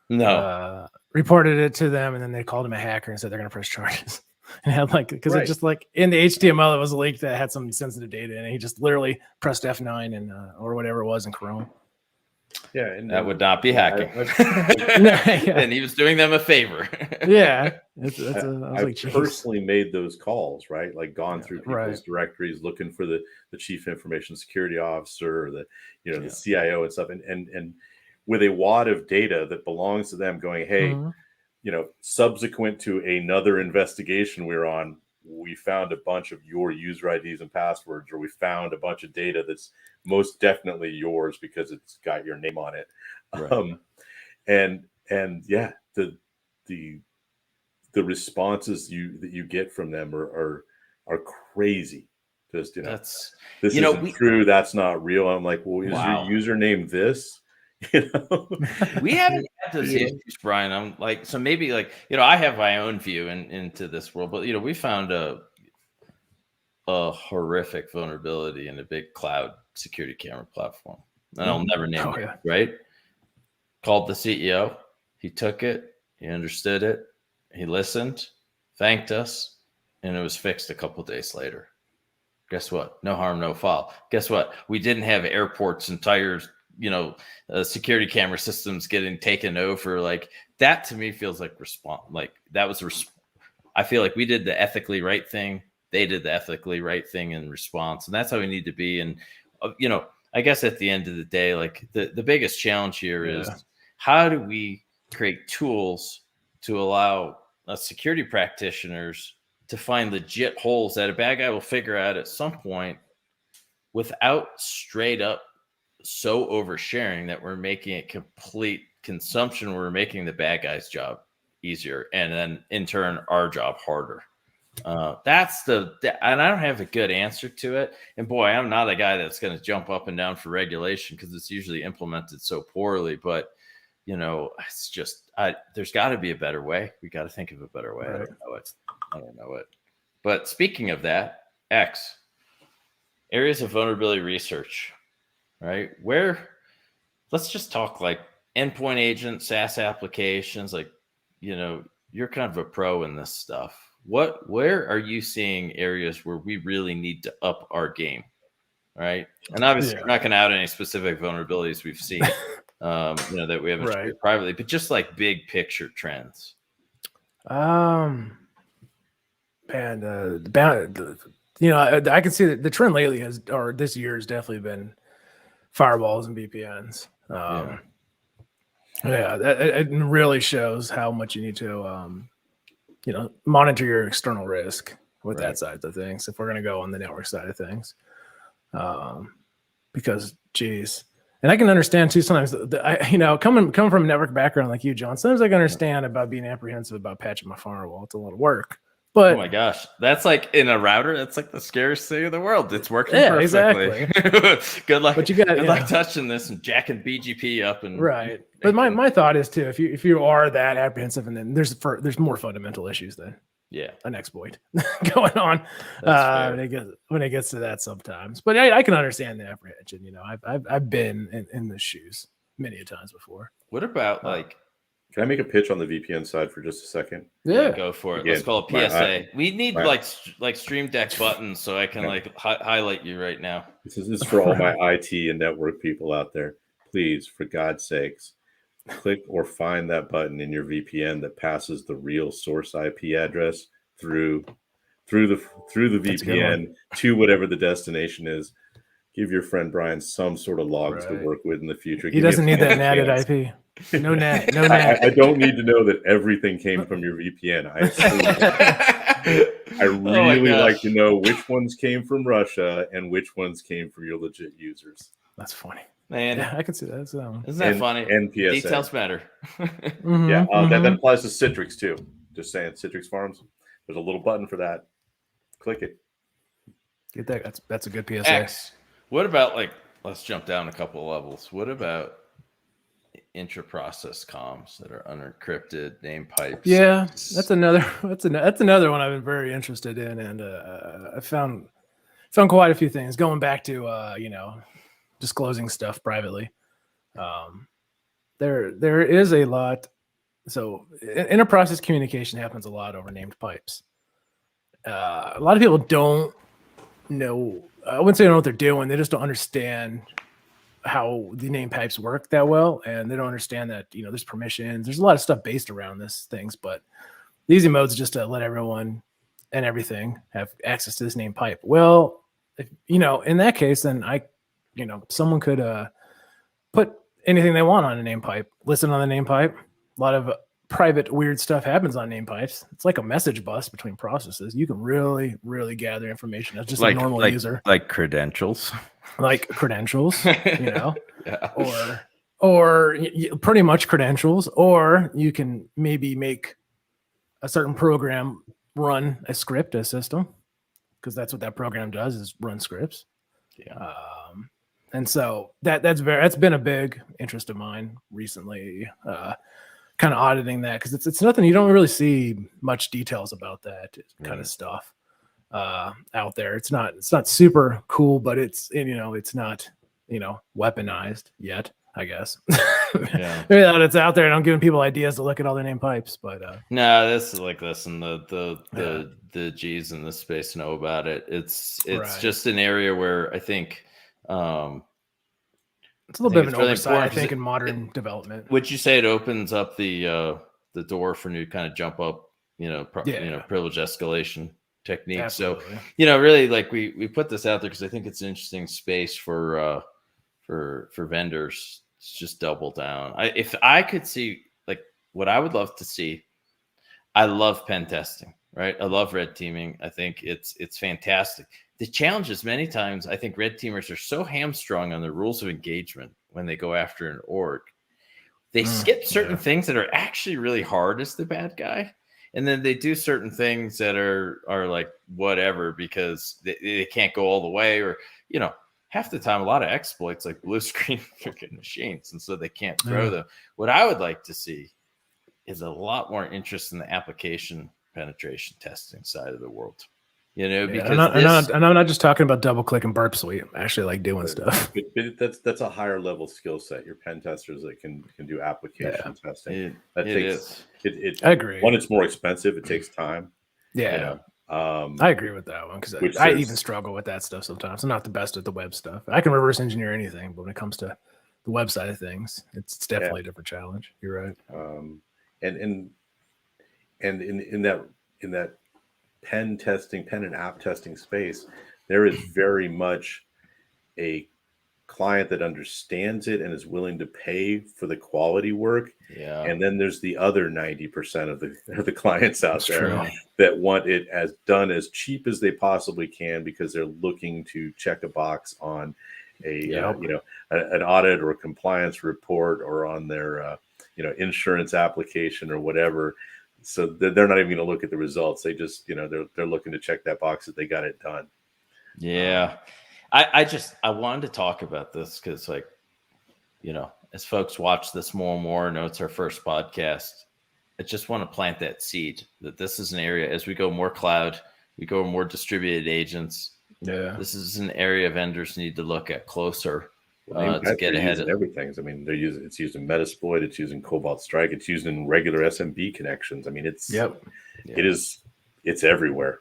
No. Reported it to them, and then they called him a hacker and said they're going to press charges. And had it just like in the HTML, it was a leak that had some sensitive data, and he just literally pressed F9 and or whatever it was in Chrome. Yeah, and that would not be hacking. And he was doing them a favor. Yeah, I've personally made those calls, right? Like gone through people's directories, looking for the chief information security officer, or the the CIO and stuff, and with a wad of data that belongs to them, going, hey, subsequent to another investigation we're on, we found a bunch of your user IDs and passwords, or we found a bunch of data that's most definitely yours because it's got your name on it. Right. The responses that you get from them are crazy. Just this isn't true. That's not real. I'm like, well, is your username this? We haven't had those issues, Brian. I'm like, so maybe like, I have my own view into this world, but we found a horrific vulnerability in a big cloud security camera platform, and I'll never name it. Right? Called the CEO. He took it. He understood it. He listened, thanked us, and it was fixed a couple of days later. Guess what? No harm, no foul. Guess what? We didn't have airports and tires. Security camera systems getting taken over. Like that to me feels like I feel like we did the ethically right thing. They did the ethically right thing in response. And that's how we need to be. And, I guess at the end of the day, like the biggest challenge here is how do we create tools to allow security practitioners to find legit holes that a bad guy will figure out at some point without straight up so oversharing that we're making it complete consumption. We're making the bad guy's job easier, and then in turn our job harder. And I don't have a good answer to it. And boy, I'm not a guy that's going to jump up and down for regulation because it's usually implemented so poorly. But it's just there's got to be a better way. We got to think of a better way. Right. I don't know it. But speaking of that, areas of vulnerability research. Right? Let's just talk like endpoint agent, SaaS applications, like, you're kind of a pro in this stuff. Where are you seeing areas where we really need to up our game? Right. And obviously we're not going to out any specific vulnerabilities we've seen, that we haven't shared privately, but just like big picture trends. I can see that the trend lately this year has definitely been firewalls and VPNs. Yeah, it really shows how much you need to, monitor your external risk with that side of things. If we're going to go on the network side of things, because, geez, and I can understand too. Sometimes, coming from a network background like you, John, sometimes I can understand about being apprehensive about patching my firewall. It's a lot of work. But oh my gosh, that's like in a router. That's like the scariest thing in the world. It's working perfectly. Exactly. Good luck. But you got good luck touching this and jacking BGP up and right. But my thought is too, if you are that apprehensive, and then there's more fundamental issues than an exploit going on when it gets to that sometimes. But I can understand the apprehension. I've been in the shoes many a times before. What about Can I make a pitch on the VPN side for just a second? Yeah, go for it. Again, let's call it PSA. We need like Stream Deck buttons so I can highlight you right now. This is for all my IT and network people out there. Please, for God's sakes, click or find that button in your VPN that passes the real source IP address through the VPN to whatever the destination is. Give your friend Brian some sort of logs to work with in the future. He doesn't need that natted IP. No NAT. I don't need to know that everything came from your VPN. I really like to know which ones came from Russia and which ones came from your legit users. That's funny. Man, I can see that. Isn't that funny? And PSA. Details matter. That applies to Citrix too. Just saying, Citrix Farms. There's a little button for that. Click it. Get that. That's a good PSA. X. What about let's jump down a couple of levels. What about intra-process comms that are unencrypted, name pipes? Yeah, that's another one I've been very interested in, and I found quite a few things going back to disclosing stuff privately. There is a lot. So inter-process communication happens a lot over named pipes. A lot of people don't know. I wouldn't say they know what they're doing. They just don't understand how the name pipes work that well, and they don't understand that there's permissions. There's a lot of stuff based around this things, but the easy mode is just to let everyone and everything have access to this name pipe. Well, if, in that case, then someone could put anything they want on a name pipe, listen on the name pipe. A lot of private weird stuff happens on name pipes. It's like a message bus between processes. You can really, really gather information as just a normal user. Like credentials. Or pretty much credentials, or you can maybe make a certain program run a script, a system, because that's what that program does, is run scripts. Yeah. And so that's been a big interest of mine recently, kind of auditing that, because it's nothing, you don't really see much details about that kind of stuff out there. It's not super cool, but it's not weaponized yet, I guess. Maybe that it's out there and I'm giving people ideas to look at all their name pipes, but no, this is like this, and the G's in this space know about it. It's just an area where I think it's a little bit of an oversight, I think, in modern development. Would you say it opens up the door for new kind of jump up, privilege escalation techniques? Absolutely. So, really, like we put this out there because I think it's an interesting space for vendors to just double down. If I could see, like, what I would love to see, I love pen testing, right? I love red teaming. I think it's fantastic. The challenge is many times I think red teamers are so hamstrung on the rules of engagement when they go after an org. They skip certain things that are actually really hard as the bad guy. And then they do certain things that are like whatever because they can't go all the way, or, half the time, a lot of exploits like blue screen freaking machines. And so they can't throw them. What I would like to see is a lot more interest in the application penetration testing side of the world. Because I'm not just talking about double click and burp suite. I'm actually like doing stuff. But that's a higher level skill set. Your pen testers that can do application testing. I agree. One, it's more expensive. It takes time. Yeah. I agree with that one, because I even struggle with that stuff sometimes. I'm not the best at the web stuff. I can reverse engineer anything, but when it comes to the web side of things, it's definitely a different challenge. You're right. And in that pen and app testing space, there is very much a client that understands it and is willing to pay for the quality work. Yeah. And then there's the other 90% of the clients out there that want it as done as cheap as they possibly can because they're looking to check a box on a an audit or a compliance report or on their insurance application or whatever. So they're not even going to look at the results. They just they're looking to check that box that they got it done. Yeah. I wanted to talk about this because, like, as folks watch this more and more, know it's our first podcast, I just want to plant that seed that this is an area as we go more cloud, we go more distributed agents. Yeah, this is an area vendors need to look at closer to get ahead of everything. I mean, it's used in Metasploit, it's used in Cobalt Strike, it's used in regular SMB connections. I mean, it's everywhere.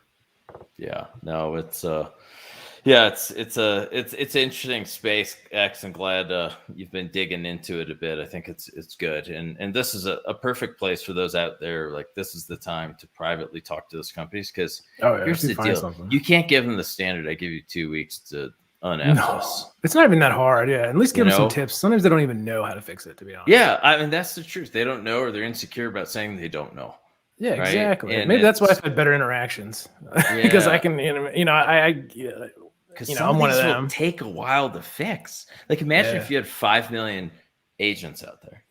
Yeah, no, it's it's an interesting space, X. I'm glad you've been digging into it a bit. I think it's good, and this is a perfect place for those out there. Like, this is the time to privately talk to those companies because here's the deal: you can't give them the standard. I give you 2 weeks to unF this. It's not even that hard. Yeah, at least give them some tips. Sometimes they don't even know how to fix it. To be honest. Yeah, I mean that's the truth. They don't know, or they're insecure about saying they don't know. Yeah, right? Exactly. And maybe that's why I've had better interactions because I can, because I'm one of them. Take a while to fix. Like, imagine if you had 5 million agents out there,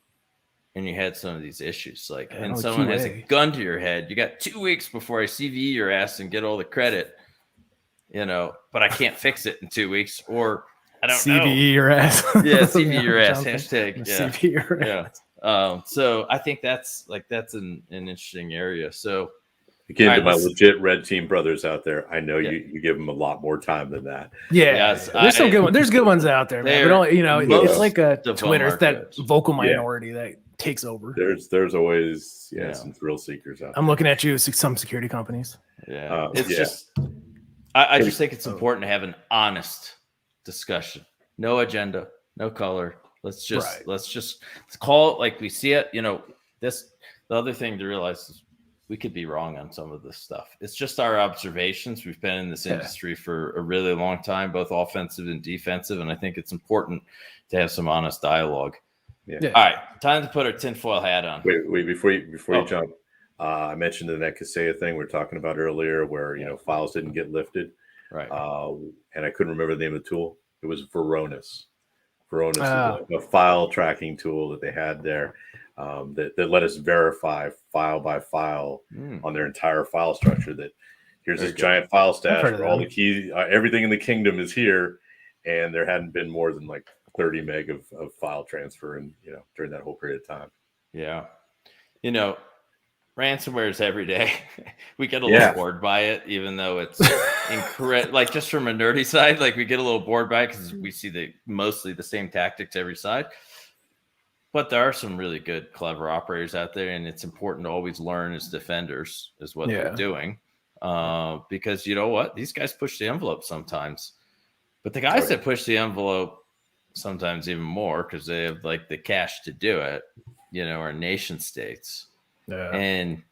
and you had some of these issues. Like, and someone has a gun to your head. You got 2 weeks before I CVE your ass and get all the credit. But I can't fix it in 2 weeks, or I don't know. CVE your ass. Yeah, CVE your ass. Hashtag. Yeah. CVE your ass. So I think that's an interesting area. So. Again, to my legit red team brothers out there, I know you give them a lot more time than that. Yeah, there's some good ones. There's good ones out there, man. But it's like a Twitter. It's that vocal minority that takes over. There's always some thrill seekers out there. I'm looking at you, some security companies. Yeah, I just think it's important to have an honest discussion. No agenda, no color. Let's just call it like we see it. The other thing to realize is, we could be wrong on some of this stuff. It's just our observations. We've been in this industry for a really long time, both offensive and defensive. And I think it's important to have some honest dialogue. Yeah. All right. Time to put our tinfoil hat on. Wait, before you jump, I mentioned the Netcasea thing we were talking about earlier where, files didn't get lifted. Right. And I couldn't remember the name of the tool. It was Varonis. Varonis is a file tracking tool that they had there. That let us verify file by file on their entire file structure. That here's this giant file stash where all the keys, everything in the kingdom is here, and there hadn't been more than like 30 meg of file transfer, and during that whole period of time. Yeah, ransomware is every day. We get a little bored by it, even though it's incredible. Like, just from a nerdy side, like, we get a little bored by it because we see mostly the same tactics every side. But there are some really good, clever operators out there, and it's important to always learn as defenders is what they're doing. Because you know what? These guys push the envelope sometimes. But the guys that push the envelope sometimes even more because they have, like, the cash to do it, are nation states. Yeah. And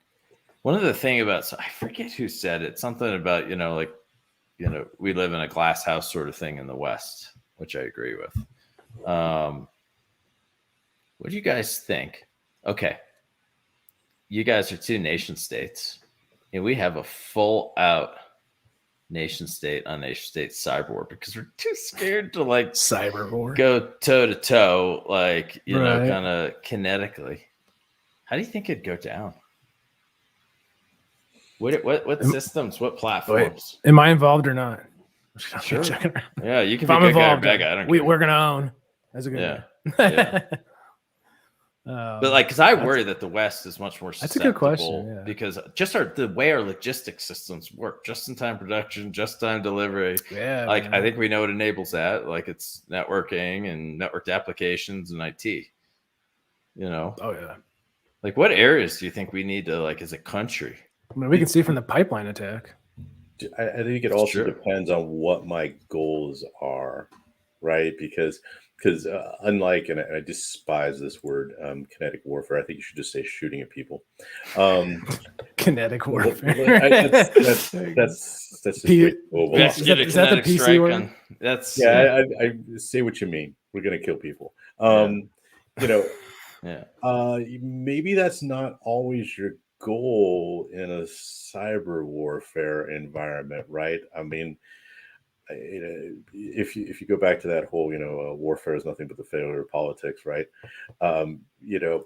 one of the things about, I forget who said it, something about, we live in a glass house sort of thing in the West, which I agree with. What do you guys think? Okay. You guys are 2 nation states, and we have a full out nation state on nation state cyber war because we're too scared to cyber war, go toe to toe, kind of kinetically. How do you think it'd go down? What systems, what platforms? Am I involved or not? Sure. Yeah, you can be good guy or bad guy. We're going to own. That's a good guy. But because I worry that the West is much more susceptible. That's a good question. Because just the way our logistics systems work, just-in-time production, just-time delivery. Yeah. I think we know what enables that. Like, it's networking and networked applications and IT. Oh yeah. Like, what areas do you think we need to, as a country? I mean, we can see from the pipeline attack. I think it also depends on what my goals are, right? Because because unlike, and I despise this word, kinetic warfare. I think you should just say shooting at people. Kinetic warfare. That's just way over. Is that the PC word? I say what you mean. We're gonna kill people. Maybe that's not always your goal in a cyber warfare environment, right? I mean, if you go back to that whole, warfare is nothing but the failure of politics, right?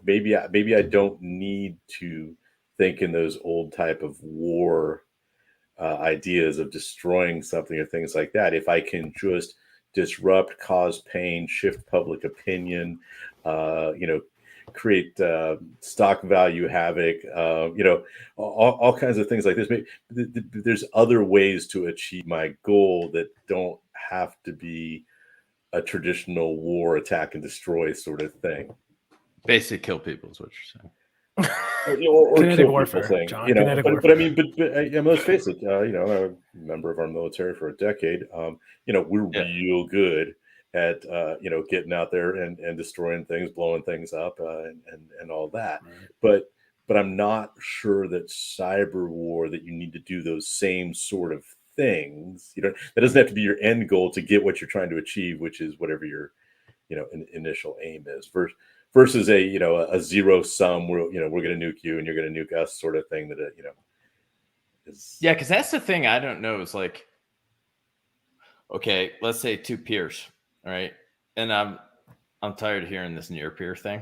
Maybe I don't need to think in those old type of war ideas of destroying something or things like that. If I can just disrupt, cause pain, shift public opinion, create stock value havoc, all kinds of things like this. Maybe there's other ways to achieve my goal that don't have to be a traditional war, attack and destroy sort of thing. Basically, kill people is what you're saying. or kinetic warfare thing, John, but I mean, let's face it, I'm a member of our military for a decade. We're real good at getting out there and destroying things, blowing things up, and all that. Right. But I'm not sure that cyber war, that you need to do those same sort of things. That doesn't have to be your end goal to get what you're trying to achieve, which is whatever your initial aim is. Versus a zero sum, we're going to nuke you and you're going to nuke us sort of thing that is. Yeah, because that's the thing I don't know is like, okay, let's say two peers, right? And I'm tired of hearing this near peer thing,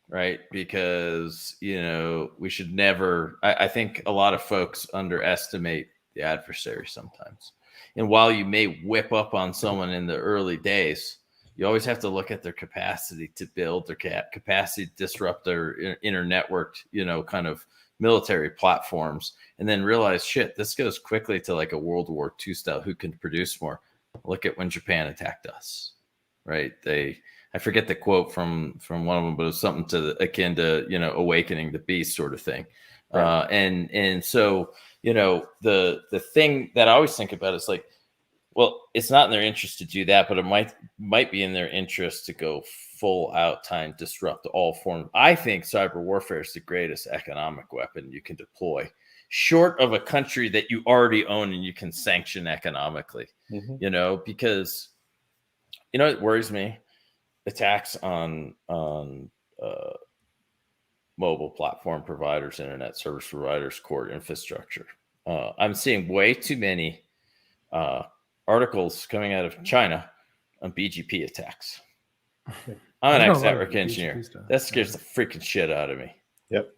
right? Because we should never. I think a lot of folks underestimate the adversary sometimes, and while you may whip up on someone in the early days, you always have to look at their capacity to build, their capacity to disrupt their inter-networked, kind of military platforms, and then realize, shit, this goes quickly to like a World War II style. Who can produce more? Look at when Japan attacked us, right? I forget the quote from one of them, but it was something akin to, awakening the beast sort of thing. Right. And so, the thing that I always think about is like, well, it's not in their interest to do that, but it might be in their interest to go full out time, disrupt all forms. I think cyber warfare is the greatest economic weapon you can deploy, short of a country that you already own and you can sanction economically. Mm-hmm. Because it worries me, attacks on mobile platform providers, internet service providers, core infrastructure. I'm seeing way too many articles coming out of China on BGP attacks. I'm an ex-network engineer. That scares the freaking shit out of me. Yep.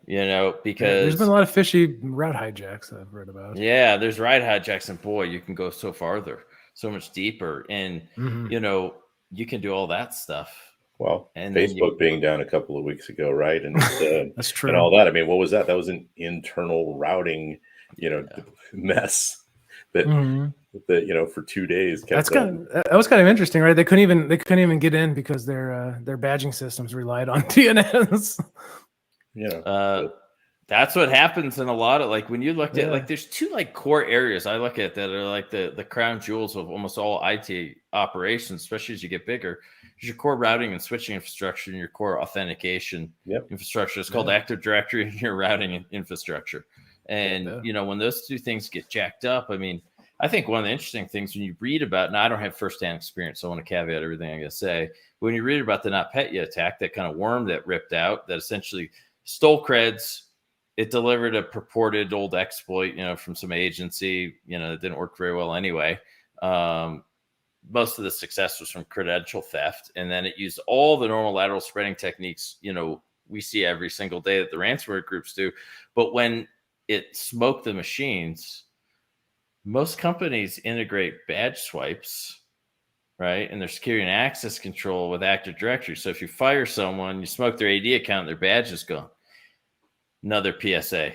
Because there's been a lot of fishy route hijacks I've read about. Yeah, there's route hijacks, and boy, you can go so farther, so much deeper, and you can do all that stuff. Well, and Facebook being down a couple of weeks ago, right? And that's true. And all that. I mean, what was that? That was an internal routing, mess that for 2 days kept that was kind of interesting, right? They couldn't even get in because their badging systems relied on DNS. That's what happens in a lot of, like, when you looked at, like, there's two like core areas I look at that are like the crown jewels of almost all IT operations, especially as you get bigger. There's your core routing and switching infrastructure and your core authentication infrastructure. It's called Active Directory and your routing infrastructure. And when those two things get jacked up, I mean, I think one of the interesting things when you read about, and I don't have firsthand experience, so I want to caveat everything I'm going to say. When you read about the NotPetya attack, that kind of worm that ripped out, that essentially stole creds, it delivered a purported old exploit, from some agency, that didn't work very well anyway. Most of the success was from credential theft, and then it used all the normal lateral spreading techniques, we see every single day that the ransomware groups do. But when it smoked the machines, most companies integrate badge swipes, right? And their security and access control with Active Directory. So if you fire someone, you smoke their AD account, their badge is gone. Another PSA,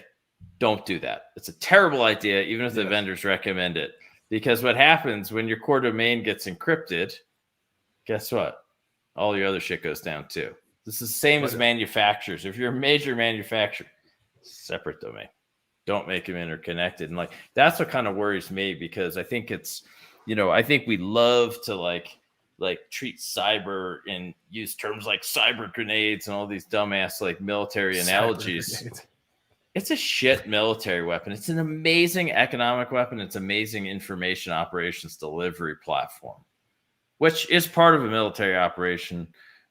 don't do that. It's a terrible idea, even if the vendors recommend it. Because what happens when your core domain gets encrypted, guess what? All your other shit goes down too. This is the same as manufacturers. If you're a major manufacturer, separate domain. Don't make them interconnected. And like, that's what kind of worries me, because I think it's, I think we love to like like treat cyber and use terms like cyber grenades and all these dumbass like military analogies. It's a shit military weapon. It's an amazing economic weapon. It's amazing information operations delivery platform, which is part of a military operation.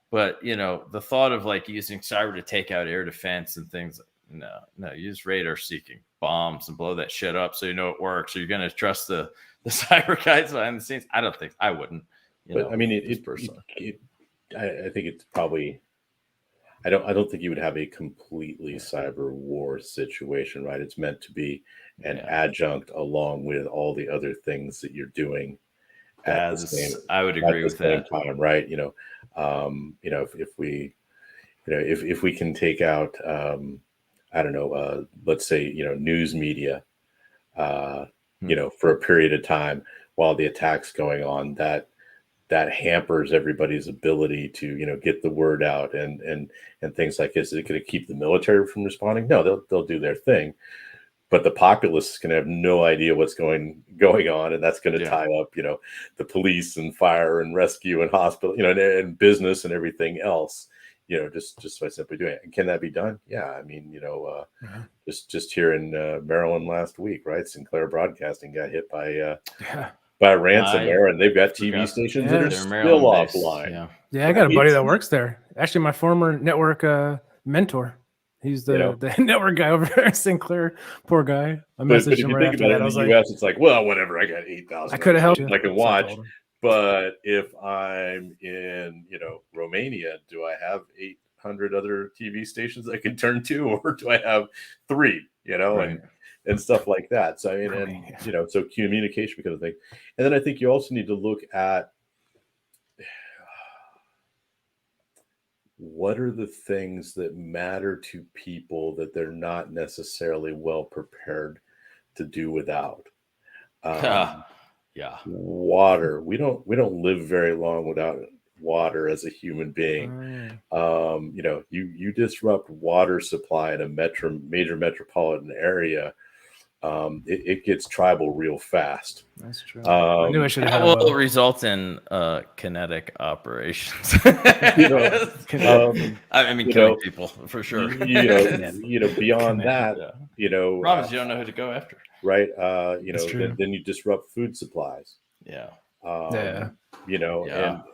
But, you know, the thought of like using cyber to take out air defense and things, no, use radar seeking bombs and blow that shit up so you know it works. Or you're going to trust the cyber guys behind the scenes. I wouldn't. But I mean, I think it's probably, I don't think you would have a completely cyber war situation, right? It's meant to be an adjunct along with all the other things that you're doing. I would agree with that. Time, right? You know, if we can take out, I don't know, let's say, you know, news media, you know, for a period of time while the attack's going on, that hampers everybody's ability to, you know, get the word out and things like this. Is it going to keep the military from responding? No, they'll do their thing, but the populace is going to have no idea what's going on, and that's going to tie up, you know, the police and fire and rescue and hospital, you know, and business and everything else, you know, just by simply doing it. And can that be done? Yeah, I mean, you know, just here in Maryland last week, right? Sinclair Broadcasting got hit by ransomware, and they've got TV stations that are still offline. Yeah, I got a buddy that works there. Actually, my former network mentor. He's the network guy over there at Sinclair. Poor guy. I messaged him right after that. I was like, US, it's like, well, whatever. I got 8,000. I could have helped you. I can watch. But if I'm in, you know, Romania, do I have 800 other TV stations I can turn to, or do I have 3? You know, and stuff like that. So I mean, and you know, so communication becomes a thing. And then I think you also need to look at what are the things that matter to people that they're not necessarily well prepared to do without. Water. We don't live very long without water as a human being. You know, you disrupt water supply in a major metropolitan area, it gets tribal real fast. That's true. I knew I should have. Will result in kinetic operations. I mean, killing people for sure. You know, beyond that, you know, problems you don't know who to go after. Right. You know, then you disrupt food supplies. Yeah. You know,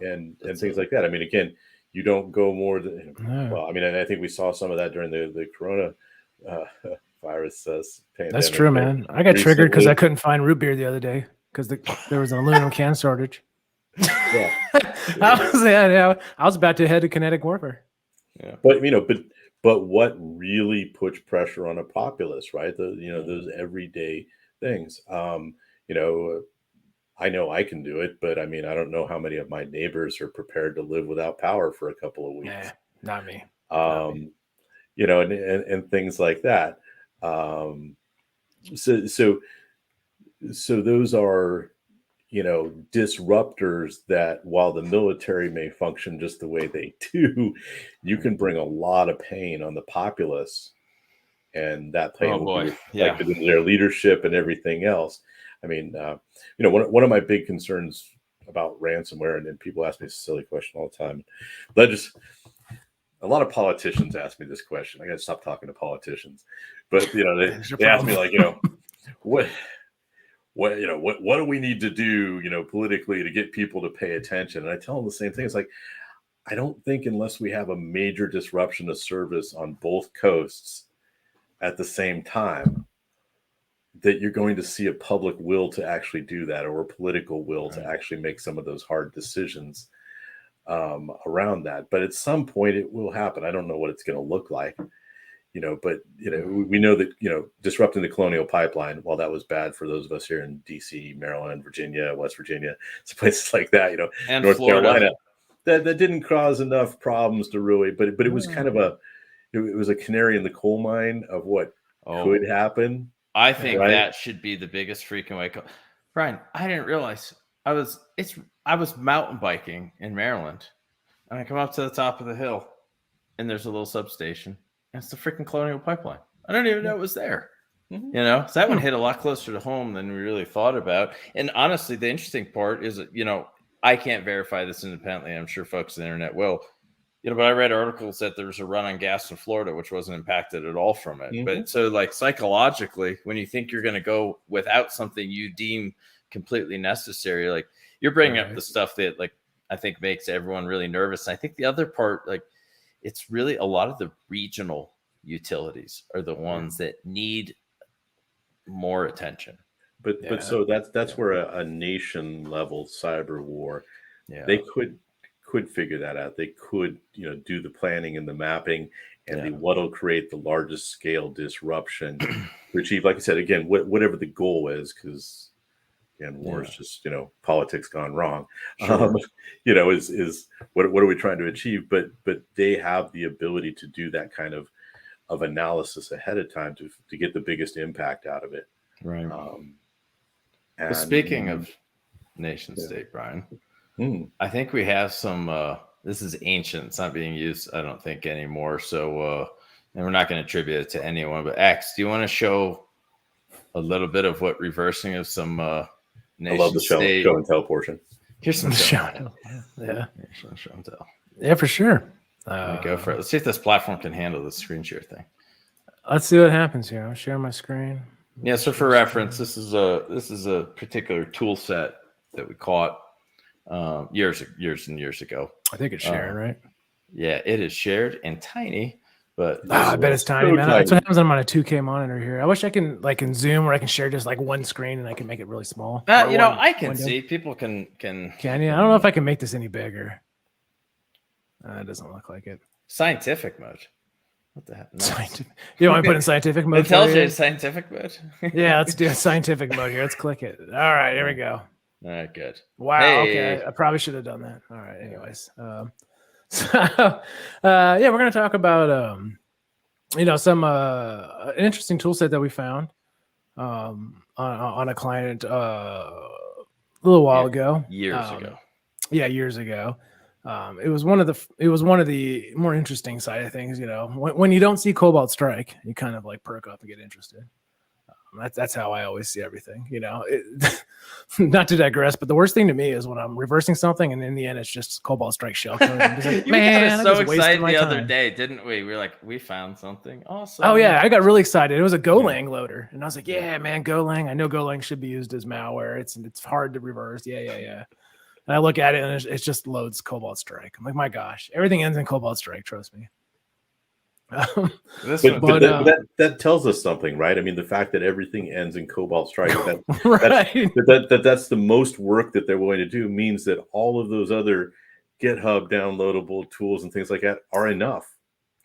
and things like that. I mean, again, you don't go more than well. I mean, I think we saw some of that during the corona virus pandemic. That's true, man. I got triggered because I couldn't find root beer the other day because there was an aluminum can shortage. I was about to head to kinetic warfare. Yeah, but you know, but what really puts pressure on a populace, right? Those everyday things. You know, I know I can do it, but I mean, I don't know how many of my neighbors are prepared to live without power for a couple of weeks. Yeah, not me. You know, and things like that. So those are, you know, disruptors that while the military may function just the way they do, you can bring a lot of pain on the populace, and that pain will be reflected in their leadership and everything else. I mean, you know, one of my big concerns about ransomware, and people ask me this silly question all the time. A lot of politicians ask me this question. I got to stop talking to politicians, but you know, they ask me like, you know, what do we need to do, you know, politically to get people to pay attention? And I tell them the same thing. It's like, I don't think unless we have a major disruption of service on both coasts at the same time, that you're going to see a public will to actually do that, or a political will to actually make some of those hard decisions around that. But at some point it will happen. I don't know what it's going to look like, you know, but you know, we know that, you know, disrupting the Colonial Pipeline, while that was bad for those of us here in DC, Maryland, Virginia, West Virginia, places like that, you know, and North Florida. Carolina, that didn't cause enough problems to really, but it was kind of it was a canary in the coal mine of what could happen. I think that should be the biggest freaking wake up. Brian, I didn't realize I was mountain biking in Maryland, and I come up to the top of the hill, and there's a little substation, and it's the freaking Colonial Pipeline. I don't even know it was there. You know, so that one hit a lot closer to home than we really thought about. And honestly, the interesting part is, you know, I can't verify this independently. I'm sure folks on the internet will. But I read articles that there was a run on gas in Florida, which wasn't impacted at all from it. But so like psychologically, when you think you're going to go without something you deem completely necessary, like you're bringing up the stuff that like I think makes everyone really nervous. And I think the other part, like it's really a lot of the regional utilities are the ones that need more attention. But so that's where a nation level cyber war, they could figure that out. They could, do the planning and the mapping and what'll create the largest scale disruption to achieve, like I said, again, whatever the goal is, because again, war is just, politics gone wrong. Sure. Is what are we trying to achieve? But they have the ability to do that kind of analysis ahead of time to get the biggest impact out of it. Right. And speaking of nation state, Brian, I think we have some, this is ancient. It's not being used, I don't think, anymore. So, and we're not going to attribute it to anyone, but X, do you want to show a little bit of what reversing of some nation I love the show and tell portion. Here's some show and tell. Yeah. Here's some show and tell. Yeah, for sure. Go for it. Let's see if this platform can handle the screen share thing. Let's see what happens here. I'll share my screen. Yeah, so for reference, this is a particular tool set that we caught years and years ago. I think it's shared, right? Yeah, it is shared and tiny, but I bet it's tiny, man. That's what happens when I'm on a 2K monitor here. I wish I can like in Zoom where I can share just like one screen and I can make it really small. I can see people can. Can you? I don't know if I can make this any bigger. It doesn't look like it. Scientific mode. What the heck? Scientific. You want to put in scientific mode? It tells you scientific mode. Yeah, let's do scientific mode here. Let's click it. All right, here we go. All right, good. Wow. Hey. Okay, I probably should have done that. All right. Anyways, we're going to talk about some an interesting tool set that we found on a client a little while ago. Years ago. Yeah, years ago. It was one of the more interesting side of things. When you don't see Cobalt Strike, you kind of like perk up and get interested. That's how I always see everything. Not to digress, but the worst thing to me is when I'm reversing something and in the end it's just Cobalt Strike shell code. Like, man, so excited the other day, didn't we? We were like, we found something awesome. Oh yeah, I got really excited. It was a Golang loader, and I was like, yeah, man, Golang. I know Golang should be used as malware. It's hard to reverse. Yeah. And I look at it and it just loads Cobalt Strike. I'm like, my gosh, everything ends in Cobalt Strike. Trust me. That tells us something, right? I mean, the fact that everything ends in Cobalt Strike, that's the most work that they're willing to do means that all of those other GitHub downloadable tools and things like that are enough.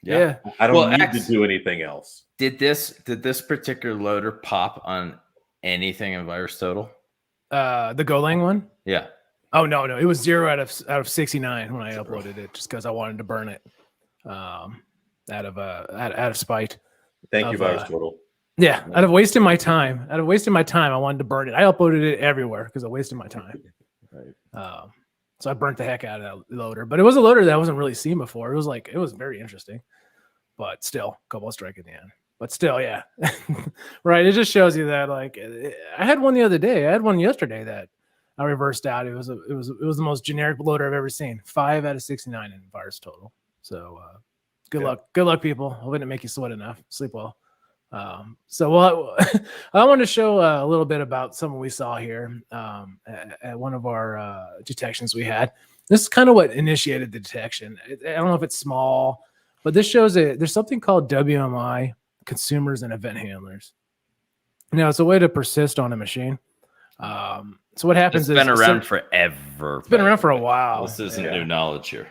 Yeah. I don't need to do anything else. Did this particular loader pop on anything in VirusTotal? The Golang one? Yeah. Oh no, it was 0 out of 69 when I uploaded it, just because I wanted to burn it, out of spite. Thank you, VirusTotal. Yeah, out of wasting my time, I wanted to burn it. I uploaded it everywhere because I wasted my time. Right. So I burnt the heck out of that loader, but it was a loader that I wasn't really seen before. It was very interesting, but still, Cobalt Strike at the end. But still, yeah, right. It just shows you that like I had one the other day. I had one yesterday that I reversed out. It was the most generic loader I've ever seen. 5 out of 69 in VirusTotal. So good luck, people. Hope it didn't make you sweat enough. Sleep well. I wanted to show a little bit about something we saw here at one of our detections we had. This is kind of what initiated the detection. I don't know if it's small, but this shows there's something called WMI, consumers and event handlers. Now it's a way to persist on a machine. So what happens is it's been around forever. It's been around for a while. This isn't new knowledge here.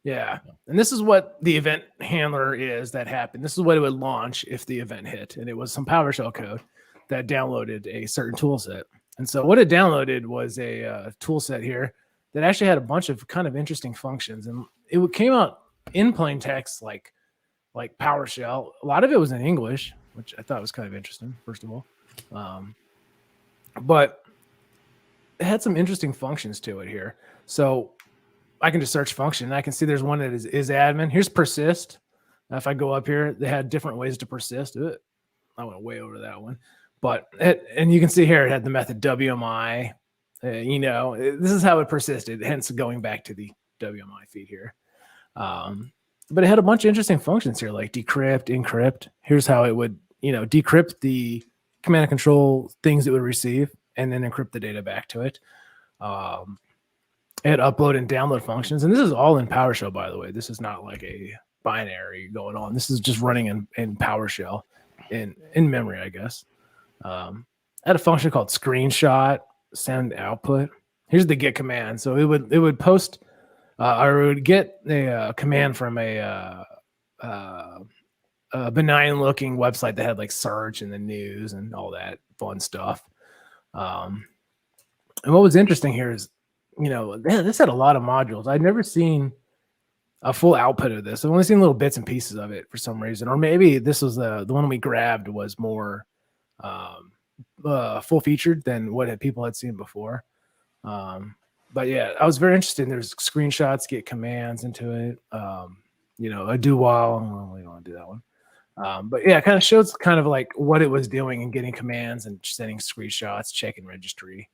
Yeah. And this is what the event handler is that happened. This is what it would launch if the event hit. And it was some PowerShell code that downloaded a certain tool set. And so what it downloaded was a tool set here that actually had a bunch of kind of interesting functions. And it came out in plain text like PowerShell. A lot of it was in English, which I thought was kind of interesting, first of all. But it had some interesting functions to it here. So I can just search function. And I can see there's one that is admin. Here's persist. If I go up here, they had different ways to persist. I went way over that one. But and you can see here it had the method WMI This is how it persisted, hence going back to the WMI feed here. But it had a bunch of interesting functions here, like decrypt, encrypt. Here's how it would, decrypt the command and control things it would receive and then encrypt the data back to it. It had upload and download functions. And this is all in PowerShell, by the way. This is not like a binary going on. This is just running in PowerShell in memory, I guess. I had a function called screenshot, send output. Here's the get command. So it would post or it would get a command from a benign looking website that had like search and the news and all that fun stuff. And what was interesting here is, this had a lot of modules. I'd never seen a full output of this. I've only seen little bits and pieces of it for some reason, or maybe this was the one we grabbed was more full featured than what people had seen before. But yeah, I was very interested. There's screenshots, get commands into it. A do while. Well, we don't want to do that one. But yeah, it kind of shows kind of like what it was doing and getting commands and sending screenshots, checking registry.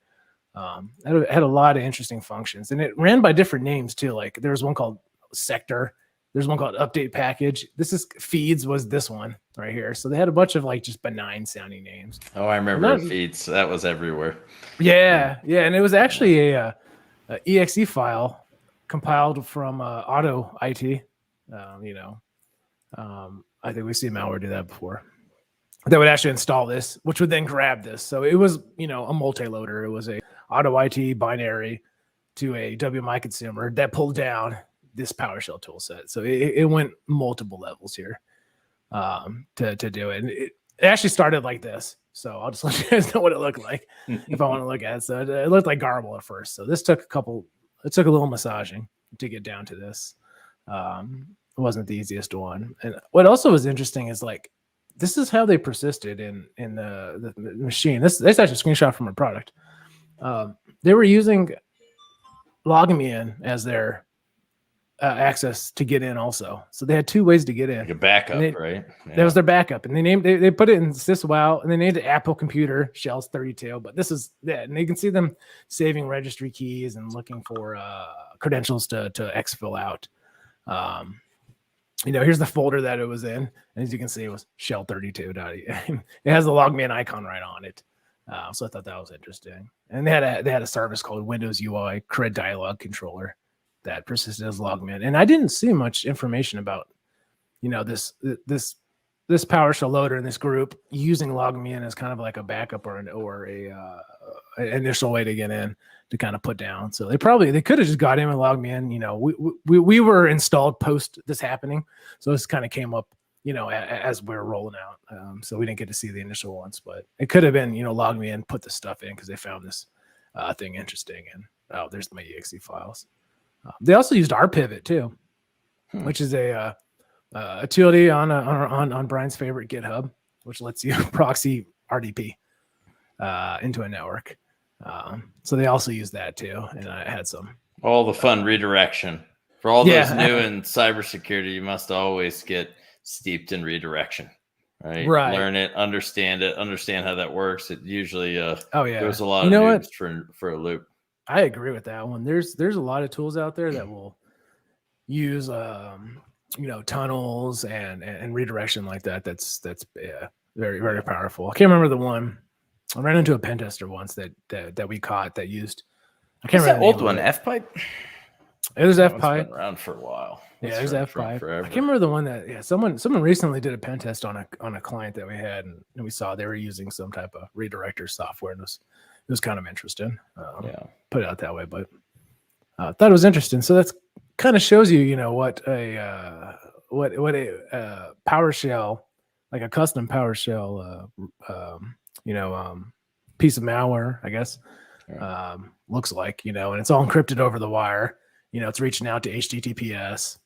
It had a lot of interesting functions, and it ran by different names too. Like there was one called sector. There's one called update package. This is feeds was this one right here. So they had a bunch of like just benign sounding names. Oh, I remember feeds. That was everywhere. Yeah. And it was actually a exe file compiled from Auto IT. I think we've seen malware do that before. That would actually install this, which would then grab this. So it was, a multi-loader. It was a Auto IT binary to a WMI consumer that pulled down this PowerShell tool set. So it went multiple levels here to do it. And it actually started like this. So I'll just let you guys know what it looked like if I want to look at it. So it looked like garble at first. So this took a little massaging to get down to this. It wasn't the easiest one. And what also was interesting is like, this is how they persisted in the machine. This is actually a screenshot from a product. They were using LogMeIn as their access to get in also. So they had two ways to get in. Like a backup, right? Yeah. That was their backup. And they put it in syswow, and they named it Apple Computer Shells 32. But this is that. And you can see them saving registry keys and looking for credentials to exfil out. Here's the folder that it was in. And as you can see, it was shell32. It has the LogMeIn icon right on it. So I thought that was interesting. And they had a service called Windows UI Cred Dialog Controller that persisted as LogMeIn. And I didn't see much information about, this PowerShell loader in this group using LogMeIn as kind of like a backup or an initial way to get in to kind of put down. So they could have just got in with LogMeIn. We were installed post this happening. So this kind of came up, as we were rolling out. So we didn't get to see the initial ones, but it could have been, LogMeIn put this stuff in because they found this thing interesting. And there's my exe files. They also used rpivot too, which is a utility on Brian's favorite GitHub, which lets you proxy RDP into a network. So they also use that too, and I had some. All the fun redirection for all those new in cybersecurity. You must always get steeped in redirection, right? Learn it, understand how that works. It usually there's a lot of news for a loop. I agree with that one. There's a lot of tools out there that will use tunnels and redirection like that. That's very, very powerful. I can't remember the one. I ran into a pen tester once that we caught that used. I can't remember that old one. F-pipe. It was F-pipe. Been around for a while. Yeah, it was F-pipe. I can't remember the one that. Someone recently did a pen test on a client that we had, and we saw they were using some type of redirector software, and it was kind of interesting. Put it out that way, but I thought it was interesting. So that's kind of shows you, what a PowerShell, like a custom PowerShell, piece of malware, I guess, looks like, and it's all encrypted over the wire. It's reaching out to HTTPS.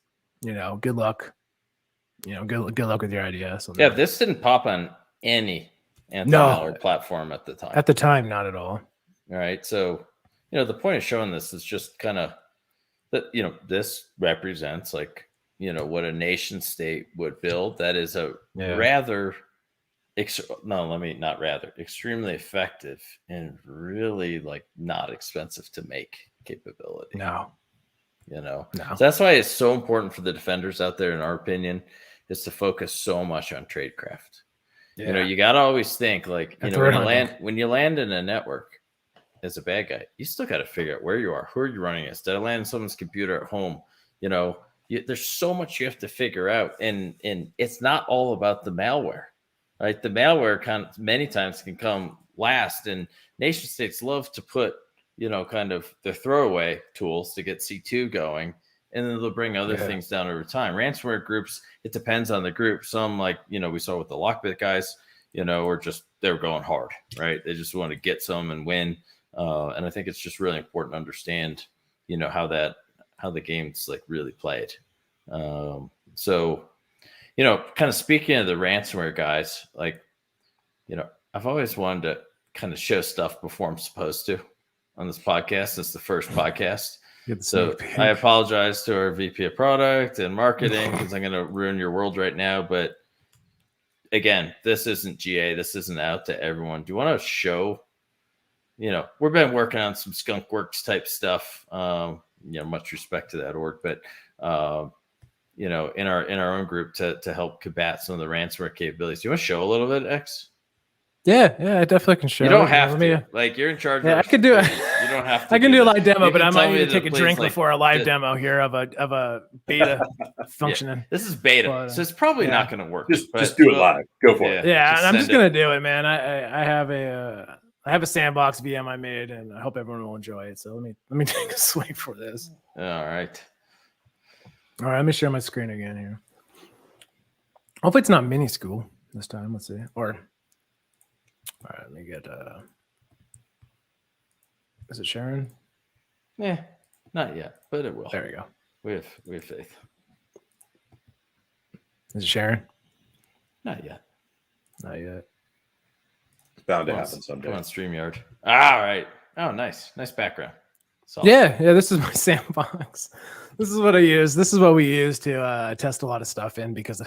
Good luck. Good luck with your IDS. Yeah, this didn't pop on any anti-malware platform at the time. At the time, not at all. All right. So, the point of showing this is just kind of that, this represents like, what a nation state would build. That is a rather extremely effective and really like not expensive to make capability. No. So that's why it's so important for the defenders out there, in our opinion, is to focus so much on tradecraft. Yeah. You got to always think like, when you land in a network as a bad guy, you still got to figure out where you are, who are you running as. Did I land on someone's computer at home? There's so much you have to figure out, and it's not all about the malware, right? The malware many times can come last, and nation states love to put kind of their throwaway tools to get C2 going, and then they'll bring other things down over time. Ransomware groups, it depends on the group. Some, like, we saw with the Lockbit guys, they're going hard, right? They just want to get some and win. And I think it's just really important to understand, how the game's like really played. So, kind of speaking of the ransomware guys, like, I've always wanted to kind of show stuff before I'm supposed to on this podcast. It's the first podcast. So I apologize to our VP of product and marketing because I'm going to ruin your world right now. But again, this isn't GA. This isn't out to everyone. Do you want to show, we've been working on some Skunk Works type stuff. Much respect to that org, but, in our own group to help combat some of the ransomware capabilities. Do you want to show a little bit, X? Yeah, I definitely can show. You don't have to. Like, you're in charge. Yeah, I could do it. You don't have to. I can do a live demo, but I might need to take a drink before a live demo here of a beta functioning. This is beta, so it's probably not going to work. Just do it live. Go for it. Yeah, and I'm just going to do it, man. I have a sandbox VM I made, and I hope everyone will enjoy it. So let me take a swing for this. All right. Let me share my screen again here. Hopefully it's not mini school this time. Let's see. All right, let me get is it sharing? Yeah, not yet, but it will. There we go. We have faith. Is it sharing? Not yet. It's bound to happen someday. Come on, StreamYard. All right. Oh, nice background. Yeah, this is my sandbox. This is what I use. This is what we use to test a lot of stuff in, because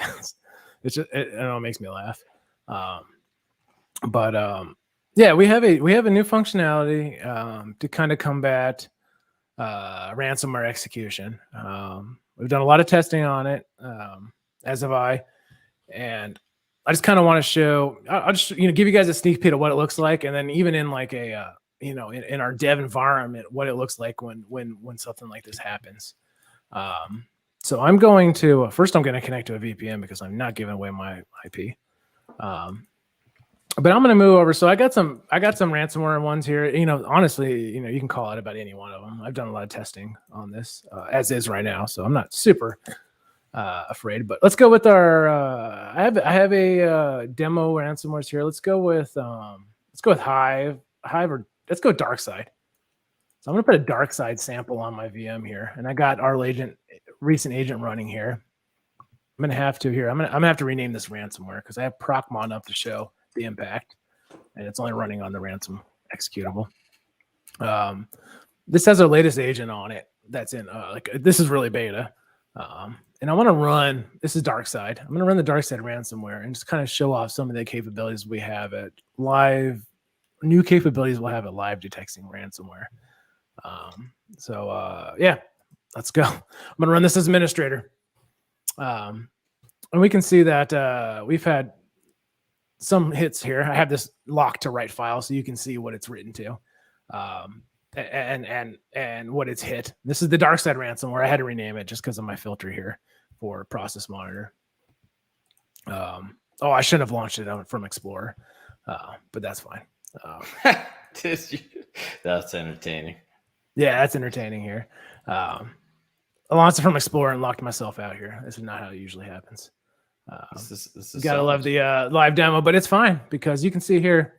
it makes me laugh. But we have a new functionality to kind of combat ransomware execution. We've done a lot of testing on it, as have I, and I just kind of want to show. I'll just give you guys a sneak peek of what it looks like, and then even in like a in our dev environment, what it looks like when something like this happens. So I'm going to connect to a VPN because I'm not giving away my IP. But I'm going to move over. So I got some ransomware ones here. Honestly, you can call it about any one of them. I've done a lot of testing on this as is right now, so I'm not super afraid. But let's go with our. I have a demo ransomwares here. Let's go with Hive, or let's go with DarkSide. So I'm going to put a DarkSide sample on my VM here, and I got our recent agent running here. I'm going to have to here. I'm going to have to rename this ransomware because I have Procmon up to show the impact, and it's only running on the ransom executable. This has our latest agent on it. That's in this is really beta, and I want to run. This is DarkSide. I'm going to run the DarkSide ransomware and just kind of show off some of the capabilities we have at live. New capabilities we'll have at live detecting ransomware. Let's go. I'm going to run this as administrator, and we can see that we've had some hits here. I have this locked to write file, so you can see what it's written to, and what it's hit. This is the DarkSide ransomware. I had to rename it just because of my filter here for process monitor. I shouldn't have launched it from Explorer, but that's fine. That's entertaining. Yeah, that's entertaining here. I launched it from Explorer and locked myself out here. This is not how it usually happens. This is gotta love the live demo, but it's fine because you can see here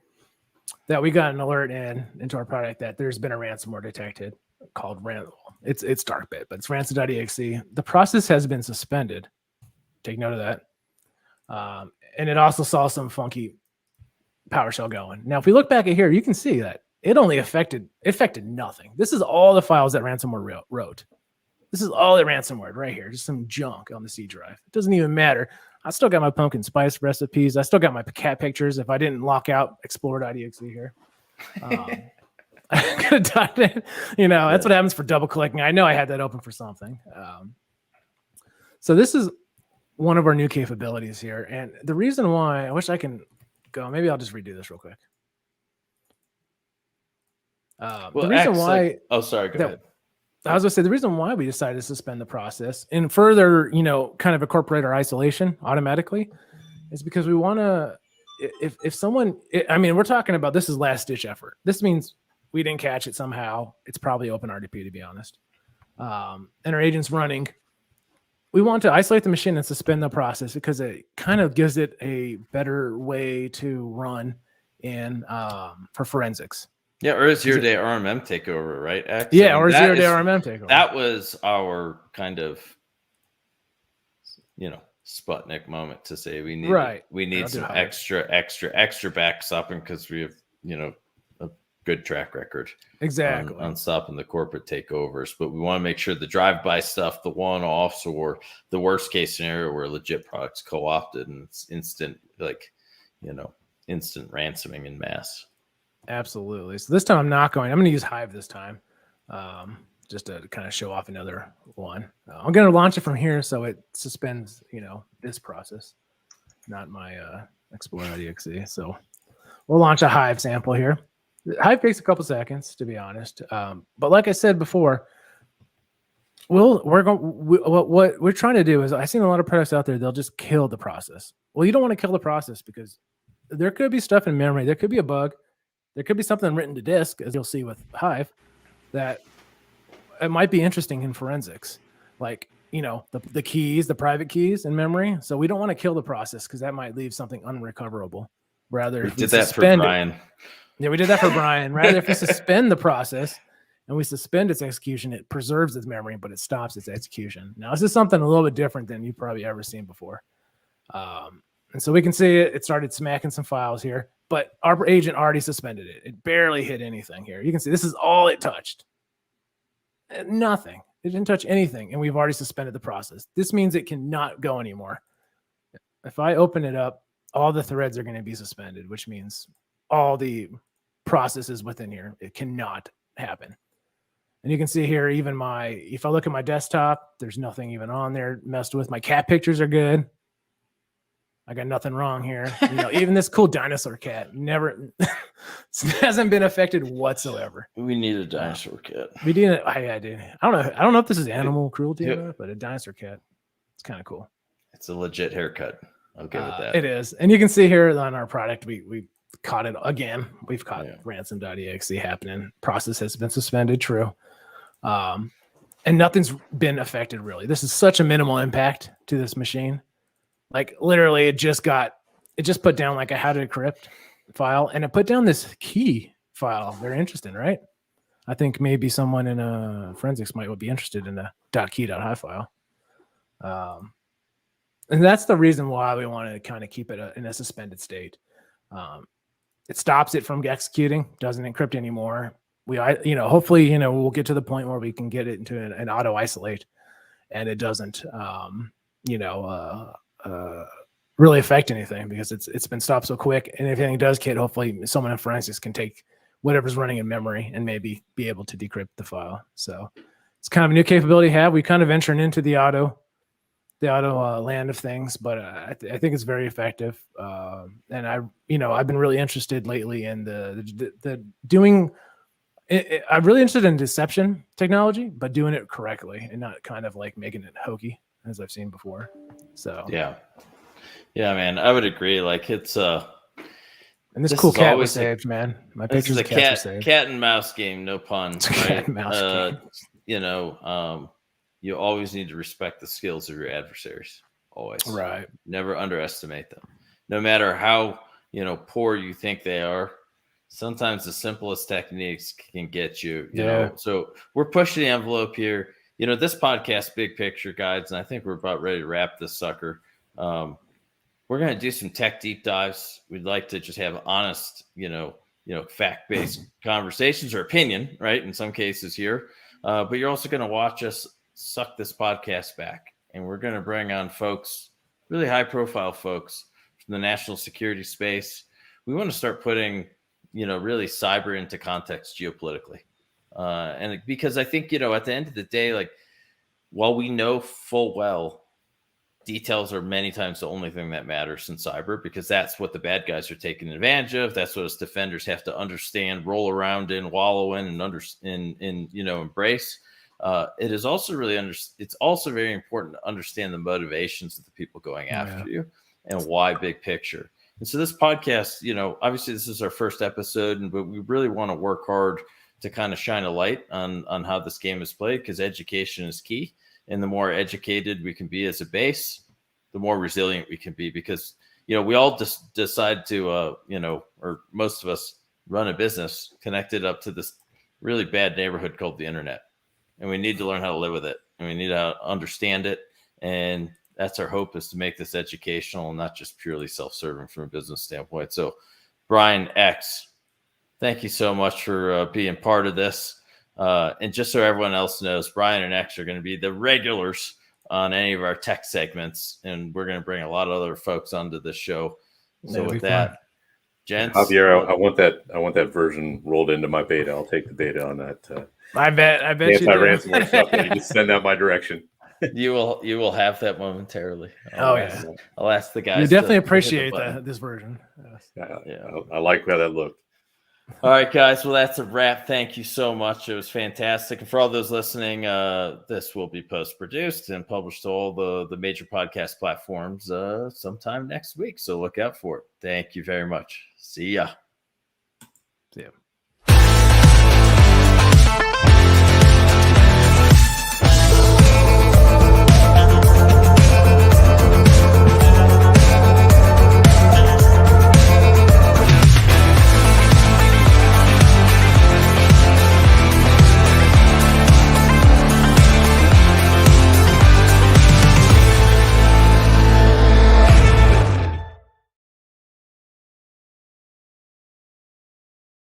that we got an alert into our product that there's been a ransomware detected called it's Darkbit, but it's ransom.exe. The process has been suspended. Take note of that. And it also saw some funky PowerShell going. Now, if we look back at here, you can see that it only affected nothing. This is all the files that ransomware wrote. This is all the ransomware right here, just some junk on the C drive. It doesn't even matter. I still got my pumpkin spice recipes. I still got my cat pictures. If I didn't lock out explore.exe here, I could have done it. That's what happens for double clicking. I know I had that open for something. So this is one of our new capabilities here. And the reason why, I wish I can go, maybe I'll just redo this real quick. The reason why, sorry, go ahead. I was going to say the reason why we decided to suspend the process and further, kind of incorporate our isolation automatically is because we want to, if someone, we're talking about this is last ditch effort. This means we didn't catch it somehow. It's probably open RDP, to be honest. And our agent's running. We want to isolate the machine and suspend the process because it kind of gives it a better way to run in for forensics. Yeah, or a zero-day RMM takeover, right? X? Yeah, or a zero-day RMM takeover. That was our kind of, Sputnik moment to say we need some extra backstopping because we have, a good track record exactly on stopping the corporate takeovers. But we want to make sure the drive-by stuff, the one-offs, or the worst-case scenario where legit products co-opted and it's instant, instant ransoming in mass. Absolutely. So this time I'm going to use Hive this time, just to kind of show off another one. I'm going to launch it from here so it suspends, this process, not my explore.exe. So we'll launch a Hive sample here. Hive takes a couple seconds, to be honest. But like I said before, what we're trying to do is I've seen a lot of products out there, they'll just kill the process. Well, you don't want to kill the process because there could be stuff in memory. There could be a bug. There could be something written to disk, as you'll see with Hive, that it might be interesting in forensics, like, the keys, the private keys in memory. So we don't want to kill the process because that might leave something unrecoverable. Rather, we did that for Brian. Yeah, we did that for Brian. Rather, if we suspend the process and we suspend its execution, it preserves its memory, but it stops its execution. Now, this is something a little bit different than you've probably ever seen before. And so we can see it started smacking some files here, but our agent already suspended it. It barely hit anything here. You can see this is all it touched. Nothing. It didn't touch anything, and we've already suspended the process. This means it cannot go anymore. If I open it up, all the threads are going to be suspended, which means all the processes within here, it cannot happen. And you can see here, even if I look at my desktop, there's nothing even on there messed with. My cat pictures are good. I got nothing wrong here. Even this cool dinosaur cat hasn't been affected whatsoever. We need a dinosaur cat. We did it. I don't know if this is animal cruelty or not, but a dinosaur cat. It's kind of cool. It's a legit haircut. I'll give it that. It is. And you can see here on our product, we caught it again. We've caught ransom.exe happening. Process has been suspended. True. And nothing's been affected really. This is such a minimal impact to this machine. Like literally it just put down like a how to decrypt file and it put down this key file. Very interesting, right? I think maybe someone in forensics might be interested in a .key.hi file. And that's the reason why we want to kind of keep it in a suspended state. It stops it from executing, doesn't encrypt anymore. Hopefully, we'll get to the point where we can get it into an auto isolate and it doesn't, really affect anything because it's been stopped so quick. And if anything does hit, hopefully someone in forensics can take whatever's running in memory and maybe be able to decrypt the file. So it's kind of a new capability to have. We kind of entering into the auto land of things, but I think it's very effective. And I've been really interested lately in the doing. I'm really interested in deception technology, but doing it correctly and not kind of like making it hokey as I've seen before. So yeah, man, I would agree. Like it's and this cool cat was saved, man. My pictures of cat and mouse game, no pun. Right? Cat and mouse game. You always need to respect the skills of your adversaries. Always, right? Never underestimate them, no matter how poor you think they are. Sometimes the simplest techniques can get you. You know. So we're pushing the envelope here. This podcast, big picture guides, and I think we're about ready to wrap this sucker. We're going to do some tech deep dives. We'd like to just have honest, fact-based conversations or opinion, right? In some cases here, but you're also going to watch us suck this podcast back, and we're going to bring on folks really high profile folks from the national security space. We want to start putting, really cyber into context geopolitically. And because I think, at the end of the day, like, while we know full well details are many times the only thing that matters in cyber, because that's what the bad guys are taking advantage of. That's what us defenders have to understand, roll around in, wallow in, and embrace. It is also it's also very important to understand the motivations of the people going after you and why big picture. And so this podcast, obviously this is our first episode, but we really want to work hard to kind of shine a light on how this game is played, because education is key. And the more educated we can be as a base, the more resilient we can be, because, we all just decide to, or most of us run a business connected up to this really bad neighborhood called the internet. And we need to learn how to live with it, and we need to understand it. And that's our hope, is to make this educational and not just purely self-serving from a business standpoint. So Brian X, thank you so much for being part of this. And just so everyone else knows, Brian and X are going to be the regulars on any of our tech segments, and we're going to bring a lot of other folks onto this show. So with that, gents, Javier, I want that version rolled into my beta. I'll take the beta on that. I bet you do. Ransomware stuff. You just send that my direction. You will have that momentarily. I'll ask the guys. You definitely appreciate this version. Yeah, I like how that looked. All right, guys. Well, that's a wrap. Thank you so much. It was fantastic. And for all those listening, this will be post-produced and published to all the major podcast platforms sometime next week. So look out for it. Thank you very much. See ya.